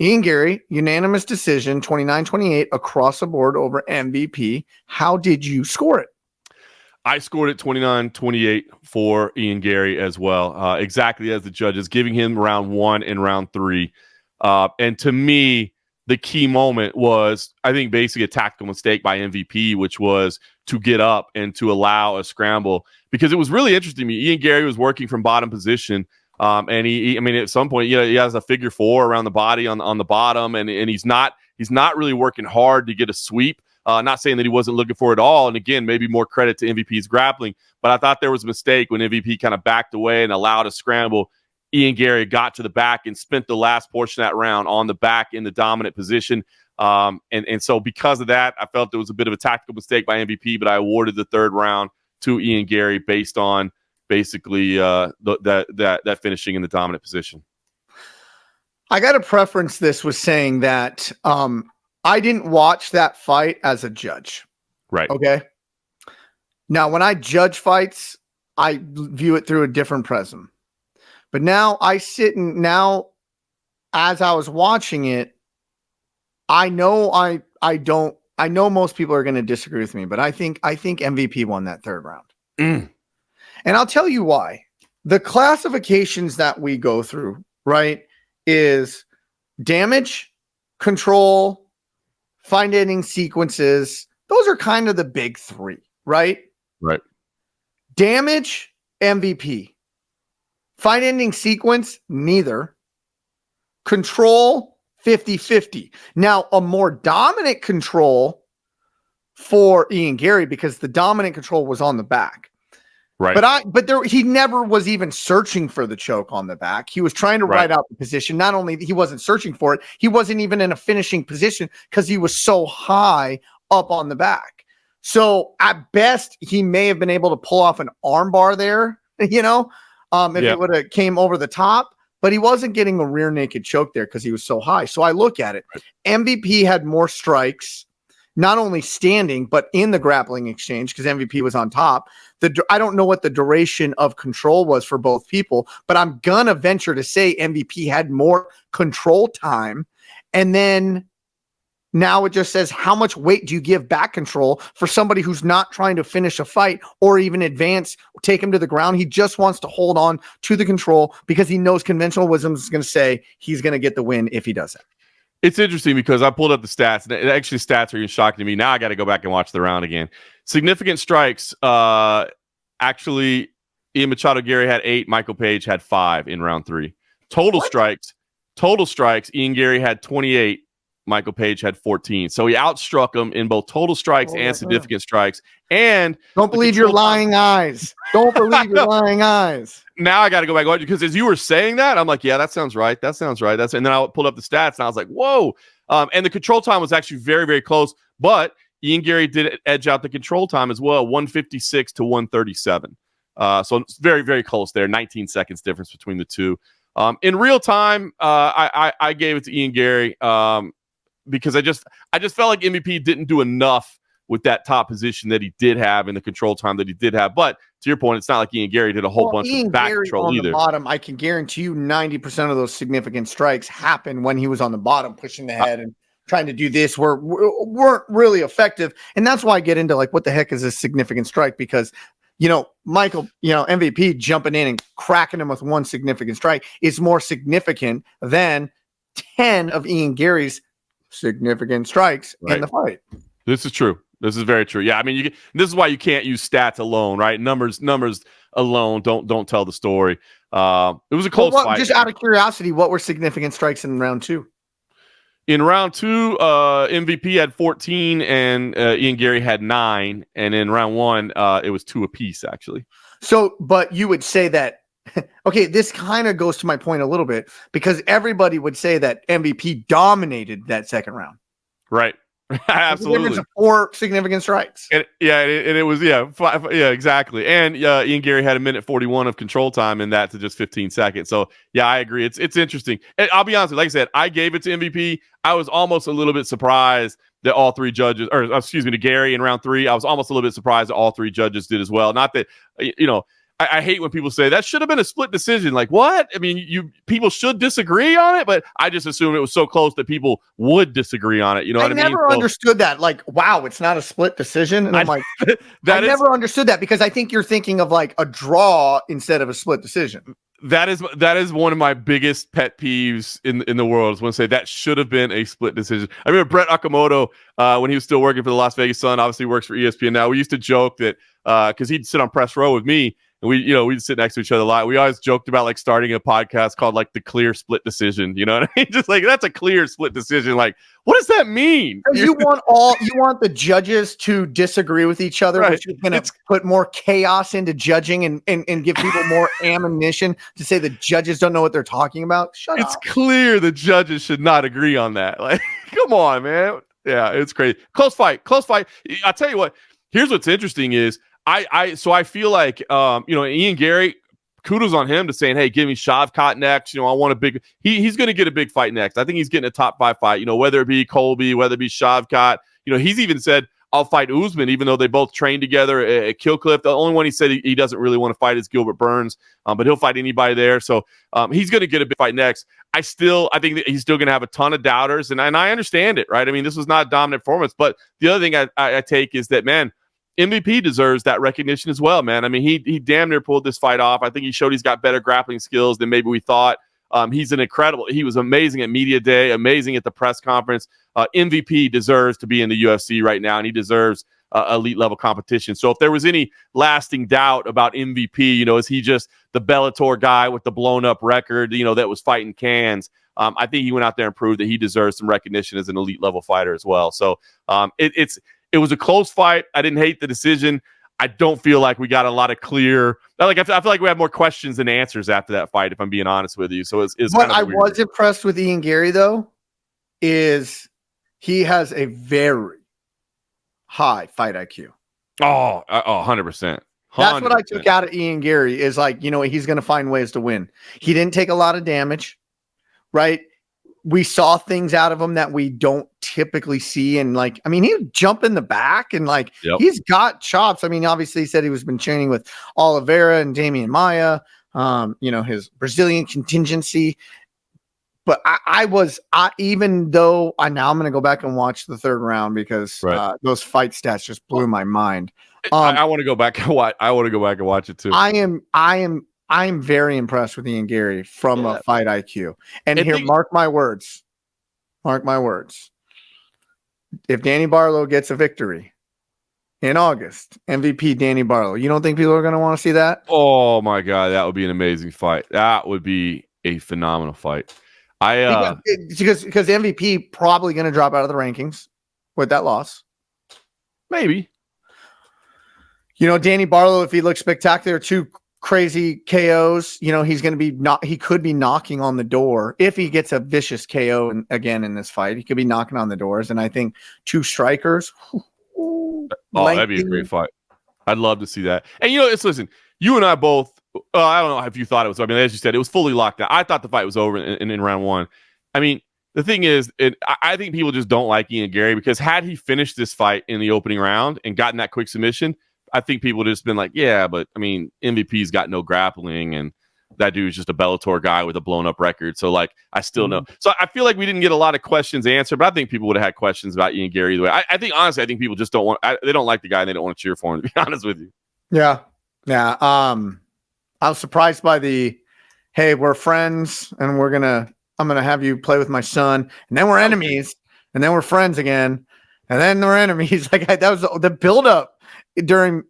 Ian Garry, unanimous decision, 29-28 across the board over MVP. How did you score it?
I scored it 29-28 for Ian Garry as well, exactly as the judges, giving him round 1 and round 3. And to me, the key moment was, I think, basically a tactical mistake by MVP, which was to get up and to allow a scramble. Because it was really interesting to me. Ian Garry was working from bottom position. And he at some point, he has a figure 4 around the body on the bottom, and he's not really working hard to get a sweep. Not saying that he wasn't looking for it all. And again, maybe more credit to MVP's grappling. But I thought there was a mistake when MVP kind of backed away and allowed a scramble. Ian Garry got to the back and spent the last portion of that round on the back in the dominant position. And so because of that, I felt there was a bit of a tactical mistake by MVP, but I awarded the third round to Ian Garry based on basically that finishing in the dominant position.
I got to preference this with saying that I didn't watch that fight as a judge.
Right.
Okay. Now, when I judge fights, I view it through a different prism. But now as I was watching it, I know most people are going to disagree with me, but I think MVP won that third round. And I'll tell you why. The classifications that we go through, right, is damage, control, fight ending sequences. Those are kind of the big three, right?
Right.
Damage, MVP. Fight ending sequence, neither. Control, 50-50. Now, a more dominant control for Ian Garry because the dominant control was on the back.
Right.
But he never was even searching for the choke on the back. He was trying to ride out the position. Not only he wasn't searching for it, he wasn't even in a finishing position because he was so high up on the back. So at best, he may have been able to pull off an armbar there, if it would have came over the top, but he wasn't getting a rear naked choke there because he was so high. So I look at it. MVP had more strikes, not only standing, but in the grappling exchange because MVP was on top. I don't know what the duration of control was for both people, but I'm going to venture to say MVP had more control time. And then now it just says, how much weight do you give back control for somebody who's not trying to finish a fight or even advance, take him to the ground? He just wants to hold on to the control because he knows conventional wisdom is going to say he's going to get the win if he does it.
It's interesting because I pulled up the stats, and actually stats are even shocking to me. Now I got to go back and watch the round again. Significant strikes. Actually, Ian Machado Garry had 8. Michael Page had 5 in round 3. Total strikes. Ian Garry had 28. Michael Page had 14. So he outstruck him in both total strikes and significant strikes. And
don't believe your lying eyes. Don't believe your lying eyes.
Now I got to go back because as you were saying that, I'm like, yeah, that sounds right. And then I pulled up the stats and I was like, whoa. And the control time was actually very, very close. But Ian Garry did edge out the control time as well, 156 to 137. So it's very, very close there. 19 seconds difference between the two. In real time, I gave it to Ian Garry because I just felt like MVP didn't do enough with that top position that he did have and the control time that he did have. But to your point, it's not like Ian Garry did a whole bunch of back control
on
either.
The bottom, I can guarantee you 90% of those significant strikes happened when he was on the bottom, pushing the head and trying to do this weren't really effective. And that's why I get into like, what the heck is a significant strike? Because, Michael, MVP jumping in and cracking him with one significant strike is more significant than 10 of Ian Garry's significant strikes in the fight.
This is true. This is very true. Yeah, I mean, this is why you can't use stats alone, right? Numbers alone don't tell the story. It was a close fight.
Just out of curiosity, what were significant strikes in round 2?
In round 2, MVP had 14 and Ian Garry had 9. And in round 1, it was 2 apiece, actually.
So, but you would say that, okay, this kind of goes to my point a little bit because everybody would say that MVP dominated that second round.
Right. Absolutely.
4 significant strikes.
And it was, exactly. And Ian Garry had 1:41 of control time in that to just 15 seconds. So, yeah, I agree. It's interesting. And I'll be honest with you, like I said, I gave it to MVP. I was almost a little bit surprised that all 3 judges, to Garry in round 3. I was almost a little bit surprised that all 3 judges did as well. Not that, I hate when people say that should have been a split decision. Like, what? I mean, people should disagree on it, but I just assumed it was so close that people would disagree on it. You know what I mean? I
never understood that. Like, wow, it's not a split decision. And I'm like, I never understood that because I think you're thinking of like a draw instead of a split decision.
That is one of my biggest pet peeves in the world is when I say that should have been a split decision. I remember Brett Okamoto, when he was still working for the Las Vegas Sun, obviously works for ESPN now. We used to joke that because he'd sit on press row with me, And we sit next to each other a lot. We always joked about like starting a podcast called like the clear split decision. You know what I mean? Just like, that's a clear split decision. Like, what does that mean?
You want the judges to disagree with each other, which is going to put more chaos into judging and give people more ammunition to say the judges don't know what they're talking about. Shut up.
It's clear the judges should not agree on that. Like, come on, man. Yeah, it's crazy. Close fight. I'll tell you what. Here's what's interesting is I feel like Ian Garry, kudos on him to saying, hey, give me Shavkat next. I want a big. He's going to get a big fight next. I think he's getting a top 5 fight. Whether it be Colby, whether it be Shavkat. He's even said I'll fight Usman, even though they both trained together at Kill Cliff. The only one he said he doesn't really want to fight is Gilbert Burns, but he'll fight anybody there. So he's going to get a big fight next. I think that he's still going to have a ton of doubters, and I understand it, right? I mean, this was not a dominant performance, but the other thing I take is that, man, MVP deserves that recognition as well, man. I mean, he damn near pulled this fight off. I think he showed he's got better grappling skills than maybe we thought. He was amazing at media day, amazing at the press conference. MVP deserves to be in the UFC right now, and he deserves elite level competition. So if there was any lasting doubt about MVP, is he just the Bellator guy with the blown up record, that was fighting cans? I think he went out there and proved that he deserves some recognition as an elite level fighter as well. So it was a close fight. I didn't hate the decision. I don't feel like we got a lot of clear. I feel like we had more questions than answers after that fight, if I'm being honest with you. So it's
what I was impressed with Ian Garry, though, is he has a very high fight IQ.
Oh, 100%.
That's what I took out of Ian Garry is like, he's going to find ways to win. He didn't take a lot of damage, right? We saw things out of him that we don't typically see. And he would jump in the back and he's got chops. I mean, obviously he said he was been training with Oliveira and Damian Maia, his Brazilian contingency. But even though now I'm going to go back and watch the third round because those fight stats just blew my mind.
I want to go back and watch. I want to go back and watch it too.
I'm very impressed with Ian Garry from a fight IQ. And here, mark my words. Mark my words. If Danny Barlow gets a victory in August, MVP Danny Barlow, you don't think people are going to want to see that?
Oh my God, that would be an amazing fight. That would be a phenomenal fight.
Because MVP probably going to drop out of the rankings with that loss.
Maybe.
Danny Barlow, if he looks spectacular, 2 crazy KOs, he's going to be he could be knocking on the door if he gets a vicious KO again in this fight. He could be knocking on the doors, and I think 2 strikers.
That'd be a great fight. I'd love to see that. And listen, you and I both. I don't know if you thought it was. I mean, as you said, it was fully locked down. I thought the fight was over in round 1. I mean, the thing is, I think people just don't like Ian Garry because had he finished this fight in the opening round and gotten that quick submission, I think people would have just been like, yeah, but I mean, MVP's got no grappling and that dude's just a Bellator guy with a blown up record. So I still know. So I feel like we didn't get a lot of questions answered, but I think people would have had questions about Ian Garry either way. I think, honestly, people just don't want, they don't like the guy and they don't want to cheer for him, to be honest with you.
Yeah. Yeah. I was surprised by hey, we're friends and I'm going to have you play with my son and then we're enemies and then we're friends again. And then we're enemies. That was the buildup during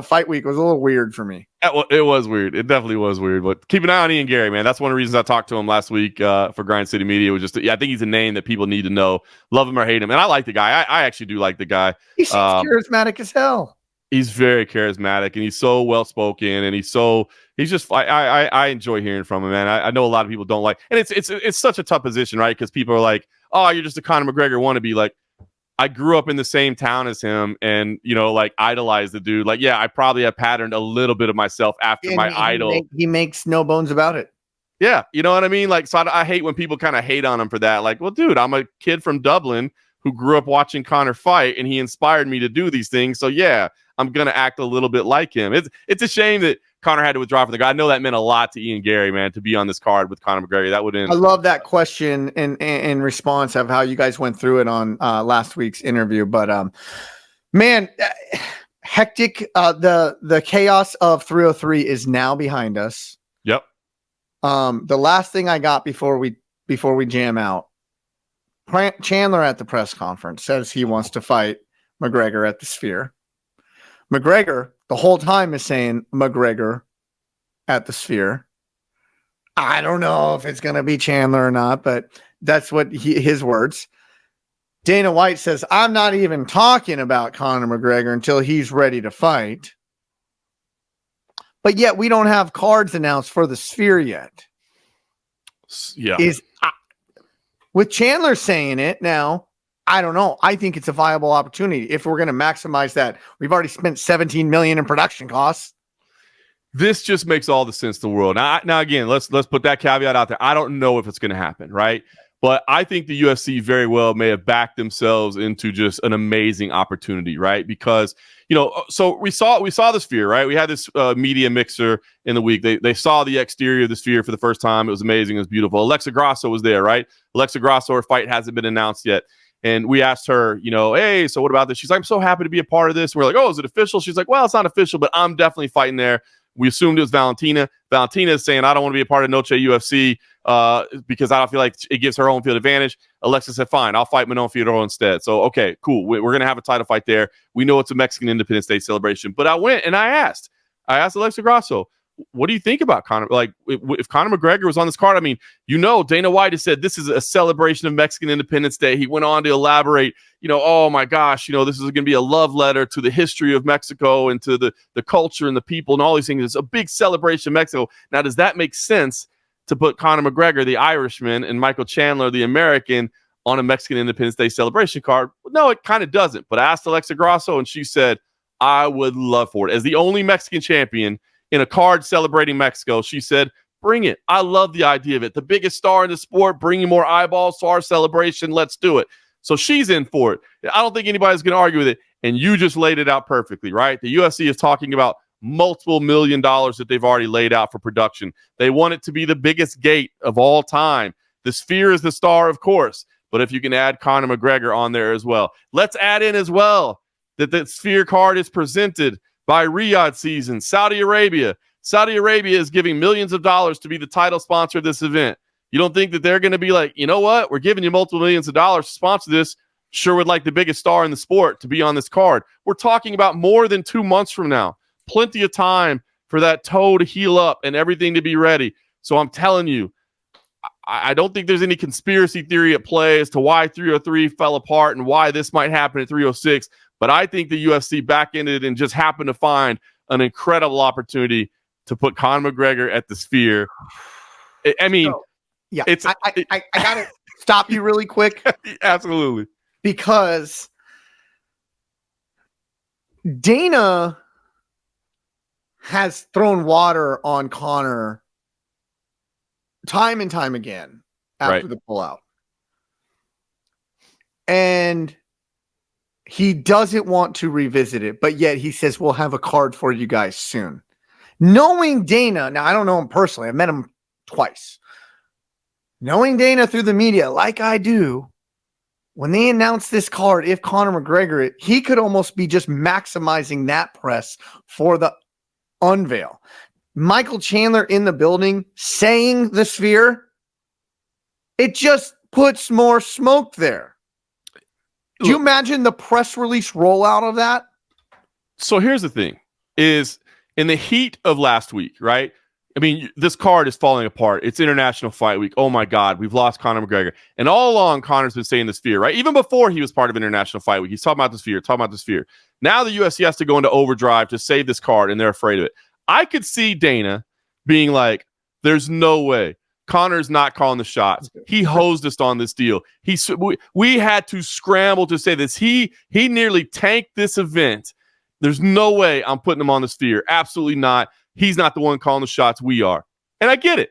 fight week was a little weird for me.
It was weird. It definitely was weird. But keep an eye on Ian Garry, man. That's one of the reasons I talked to him last week for Grind City Media. Was just I think he's a name that people need to know, love him or hate him. And I like the guy. I actually do like the guy.
He seems charismatic as hell.
He's very charismatic and he's so well spoken and he's just I enjoy hearing from him, man. I know a lot of people don't like, and it's such a tough position, right? Because people are like, oh, you're just a Conor McGregor wannabe. Like, I grew up in the same town as him and, idolize the dude. I probably have patterned a little bit of myself after my idol.
He makes no bones about it.
Yeah. You know what I mean? So I hate when people kind of hate on him for that. Well, dude, I'm a kid from Dublin who grew up watching Conor fight and he inspired me to do these things. So yeah, I'm going to act a little bit like him. It's a shame that Conor had to withdraw from the guy. I know that meant a lot to Ian Garry, man, to be on this card with Conor McGregor. That would end.
I love that question in response of how you guys went through it on last week's interview. But man, hectic. The chaos of 303 is now behind us.
Yep.
The last thing I got before we jam out, Chandler at the press conference says he wants to fight McGregor at the Sphere. McGregor the whole time is saying McGregor at the Sphere. I don't know if it's going to be Chandler or not, but that's what his words. Dana White says, I'm not even talking about Conor McGregor until he's ready to fight. But yet we don't have cards announced for the Sphere yet.
Yeah.
With Chandler saying it now, I don't know. I think it's a viable opportunity if we're going to maximize that. We've already spent $17 million in production costs.
This just makes all the sense in the world. Now again, let's put that caveat out there. I don't know if it's going to happen, right? But I think the UFC very well may have backed themselves into just an amazing opportunity, right? Because, so we saw the Sphere, right? We had this media mixer in the week. They saw the exterior of the Sphere for the first time. It was amazing. It was beautiful. Alexa Grasso was there, right? Alexa Grasso, her fight hasn't been announced yet. And we asked her, hey, so what about this? She's like, I'm so happy to be a part of this. And we're like, oh, is it official? She's like, well, it's not official, but I'm definitely fighting there. We assumed it was Valentina. Valentina is saying, I don't want to be a part of Noche UFC because I don't feel like it gives her home field advantage. Alexa said, fine, I'll fight Manon Figueroa instead. So, okay, cool. We're going to have a title fight there. We know it's a Mexican Independence Day celebration. But I went and I asked Alexa Grasso, what do you think about Conor? Like, if Conor McGregor was on this card, I mean, Dana White has said this is a celebration of Mexican Independence Day. He went on to elaborate, oh my gosh, this is going to be a love letter to the history of Mexico and to the culture and the people and all these things. It's a big celebration of Mexico. Now, does that make sense to put Conor McGregor, the Irishman, and Michael Chandler, the American, on a Mexican Independence Day celebration card? No, it kind of doesn't. But I asked Alexa Grasso, and she said, I would love for it. As the only Mexican champion in a card celebrating Mexico, she said, bring it. I love the idea of it. The biggest star in the sport, bringing more eyeballs to our celebration. Let's do it. So she's in for it. I don't think anybody's going to argue with it. And you just laid it out perfectly, right? The UFC is talking about multiple $1 million that they've already laid out for production. They want it to be the biggest gate of all time. The Sphere is the star, of course. But if you can add Conor McGregor on there as well. Let's add in as well that the Sphere card is presented by Riyadh Season, Saudi Arabia. Saudi Arabia is giving millions of dollars to be the title sponsor of this event. You don't think that they're going to be like, you know what? We're giving you multiple millions of dollars to sponsor this. Sure would like the biggest star in the sport to be on this card. We're talking about more than 2 months from now. Plenty of time for that toe to heal up and everything to be ready. So I'm telling you, I don't think there's any conspiracy theory at play as to why 303 fell apart and why this might happen at 306. But I think the UFC back-ended and just happened to find an incredible opportunity to put Conor McGregor at the Sphere. I mean,
yeah, I got to stop you really quick.
Absolutely.
Because Dana has thrown water on Conor time and time again after the pullout. And he doesn't want to revisit it, but yet he says, we'll have a card for you guys soon. Knowing Dana, now I don't know him personally. I've met him twice. Knowing Dana through the media, like I do, when they announce this card, if Conor McGregor, he could almost be just maximizing that press for the unveil. Michael Chandler in the building saying the Sphere, it just puts more smoke there. Do you imagine the press release rollout of that?
So here's the thing, is in the heat of last week, right? I mean, this card is falling apart. It's International Fight Week. Oh my God, we've lost Conor McGregor. And all along, Conor's been saying the Sphere, right? Even before he was part of International Fight Week, he's talking about the Sphere, Now the UFC has to go into overdrive to save this card, and they're afraid of it. I could see Dana being like, there's no way. Conor's not calling the shots. He hosed us on this deal. We had to scramble to say this. He nearly tanked this event. There's no way I'm putting him on the Sphere. Absolutely not. He's not the one calling the shots. We are. And I get it.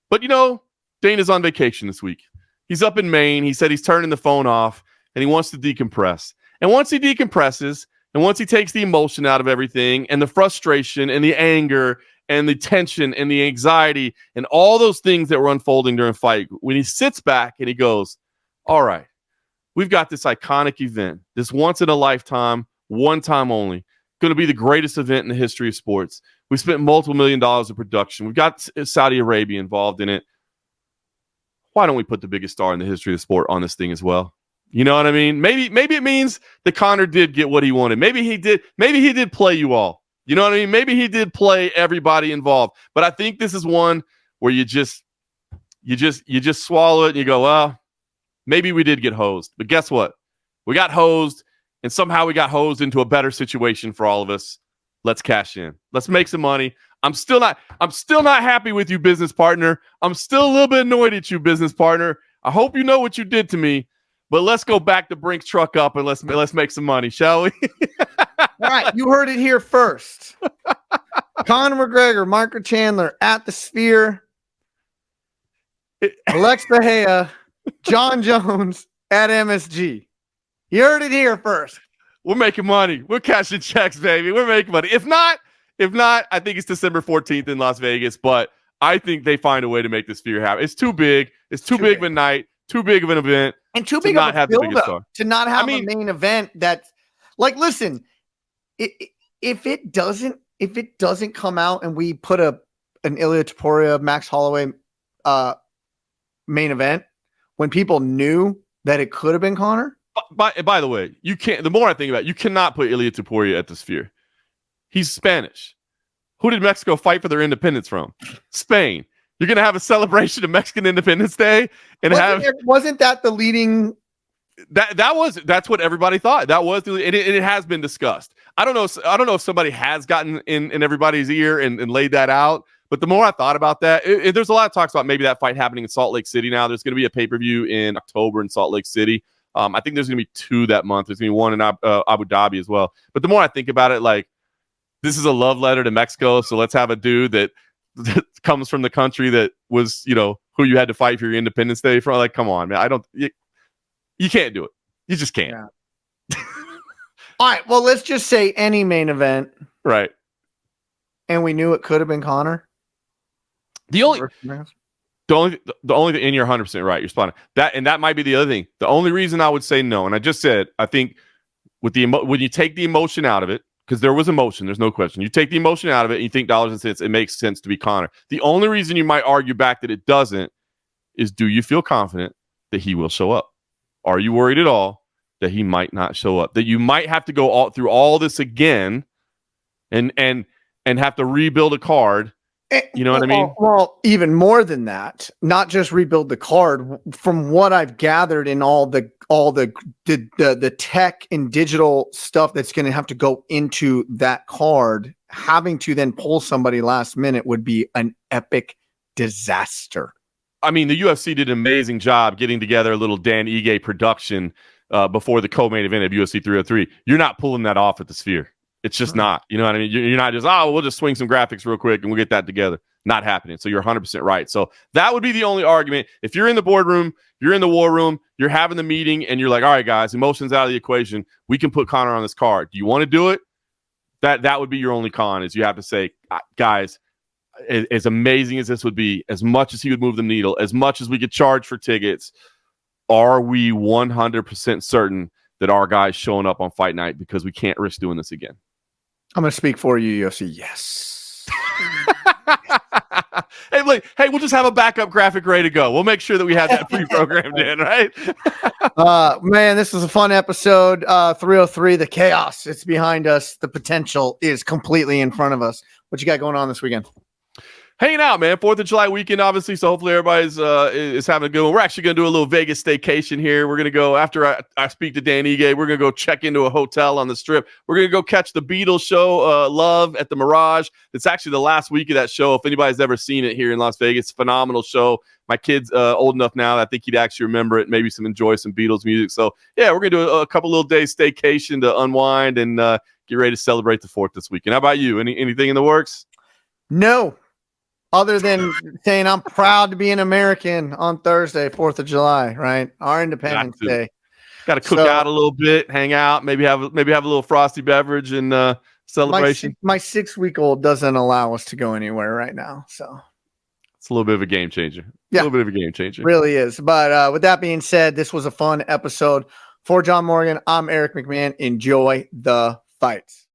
But, Dana's on vacation this week. He's up in Maine. He said he's turning the phone off, and he wants to decompress. And once he decompresses, and once he takes the emotion out of everything and the frustration and the anger and the tension and the anxiety and all those things that were unfolding during fight, when he sits back and he goes, all right, we've got this iconic event, this once in a lifetime, one time only, going to be the greatest event in the history of sports. We spent multiple $1 million of production. We've got Saudi Arabia involved in it. Why don't we put the biggest star in the history of sport on this thing as well? You know what I mean? Maybe it means that Conor did get what he wanted. Maybe he did play you all. You know what I mean? Maybe he did play everybody involved, but I think this is one where you just swallow it and you go, well, maybe we did get hosed, but guess what? We got hosed, and somehow we got hosed into a better situation for all of us. Let's cash in. Let's make some money. I'm still not happy with you, business partner. I'm still a little bit annoyed at you, business partner. I hope you know what you did to me, but let's go back to Brink's truck up and let's make some money, shall we?
All right, you heard it here first. Conor McGregor, Michael Chandler at the Sphere. Alex Bahia, Jon Jones at MSG. You heard it here first.
We're making money. We're cashing checks, baby. We're making money. If not, I think it's December 14th in Las Vegas, but I think they find a way to make this Sphere happen. It's too big. It's too big of a night, too big of an event.
And too big of a build-up to not have a main event that's like, listen, if it doesn't come out and we put an Ilia Topuria, Max Holloway main event when people knew that it could have been Conor.
By the way, you can't. The more I think about it, you cannot put Ilia Topuria at the Sphere. He's Spanish. Who did Mexico fight for their independence from? Spain. You're gonna have a celebration of Mexican Independence Day and
wasn't that the leading?
That's what everybody thought. That was it has been discussed. I don't know if somebody has gotten in everybody's ear and laid that out. But the more I thought about that, there's a lot of talks about maybe that fight happening in Salt Lake City now. There's going to be a pay-per-view in October in Salt Lake City. I think there's going to be 2 that month. There's going to be one in Abu Dhabi as well. But the more I think about it, like, this is a love letter to Mexico. So let's have a dude that comes from the country that was, who you had to fight for your Independence Day from. Like, come on, man. You can't do it. You just can't.
Yeah. All right. Well, let's just say any main event.
Right.
And we knew it could have been Conor.
The only thing, and you're 100% right. You're spot on. That might be the other thing. The only reason I would say no, and I just said, I think with when you take the emotion out of it, because there was emotion, there's no question. You take the emotion out of it and you think dollars and cents, it makes sense to be Conor. The only reason you might argue back that it doesn't is, do you feel confident that he will show up? Are you worried at all that he might not show up? That you might have to go through all this again and have to rebuild a card? You know what I mean?
Well, even more than that, not just rebuild the card. From what I've gathered in all the tech and digital stuff that's going to have to go into that card, having to then pull somebody last minute would be an epic disaster.
I mean, the UFC did an amazing job getting together a little Dan Ige production before the co-main event of UFC 303. You're not pulling that off at the Sphere. It's just not, you know what I mean? You're not just, we'll just swing some graphics real quick and we'll get that together. Not happening. So you're 100% right. So that would be the only argument. If you're in the boardroom, you're in the war room, you're having the meeting, and you're like, all right, guys, emotions out of the equation. We can put Conor on this card. Do you want to do it? That would be your only con, is you have to say, guys, as amazing as this would be, as much as he would move the needle, as much as we could charge for tickets, are we 100% certain that our guy's showing up on fight night, because we can't risk doing this again?
I'm going to speak for you, UFC. Yes.
Hey, we'll just have a backup graphic ready to go. We'll make sure that we have that pre-programmed in, right?
Man, this was a fun episode. 303, the chaos, it's behind us. The potential is completely in front of us. What you got going on this weekend?
Hanging out, man. 4th of July weekend, obviously. So hopefully everybody's is having a good one. We're actually going to do a little Vegas staycation here. We're going to go, after I speak to Dan Ige, we're going to go check into a hotel on the Strip. We're going to go catch the Beatles show, Love, at the Mirage. It's actually the last week of that show. If anybody's ever seen it here in Las Vegas, phenomenal show. My kid's old enough now that I think he'd actually remember it, maybe enjoy some Beatles music. So, yeah, we're going to do a couple little days staycation to unwind and get ready to celebrate the 4th this weekend. How about you? Anything in the works?
No. Other than saying I'm proud to be an American on Thursday, 4th of July, right? Our Independence Day.
Got to cook out a little bit, hang out, maybe have a little frosty beverage and celebration.
My 6-week-old doesn't allow us to go anywhere right now, so
it's a little bit of a game changer.
Yeah,
a little bit of a game changer.
Really is. But with that being said, this was a fun episode. For John Morgan, I'm Eric McMahon. Enjoy the fights.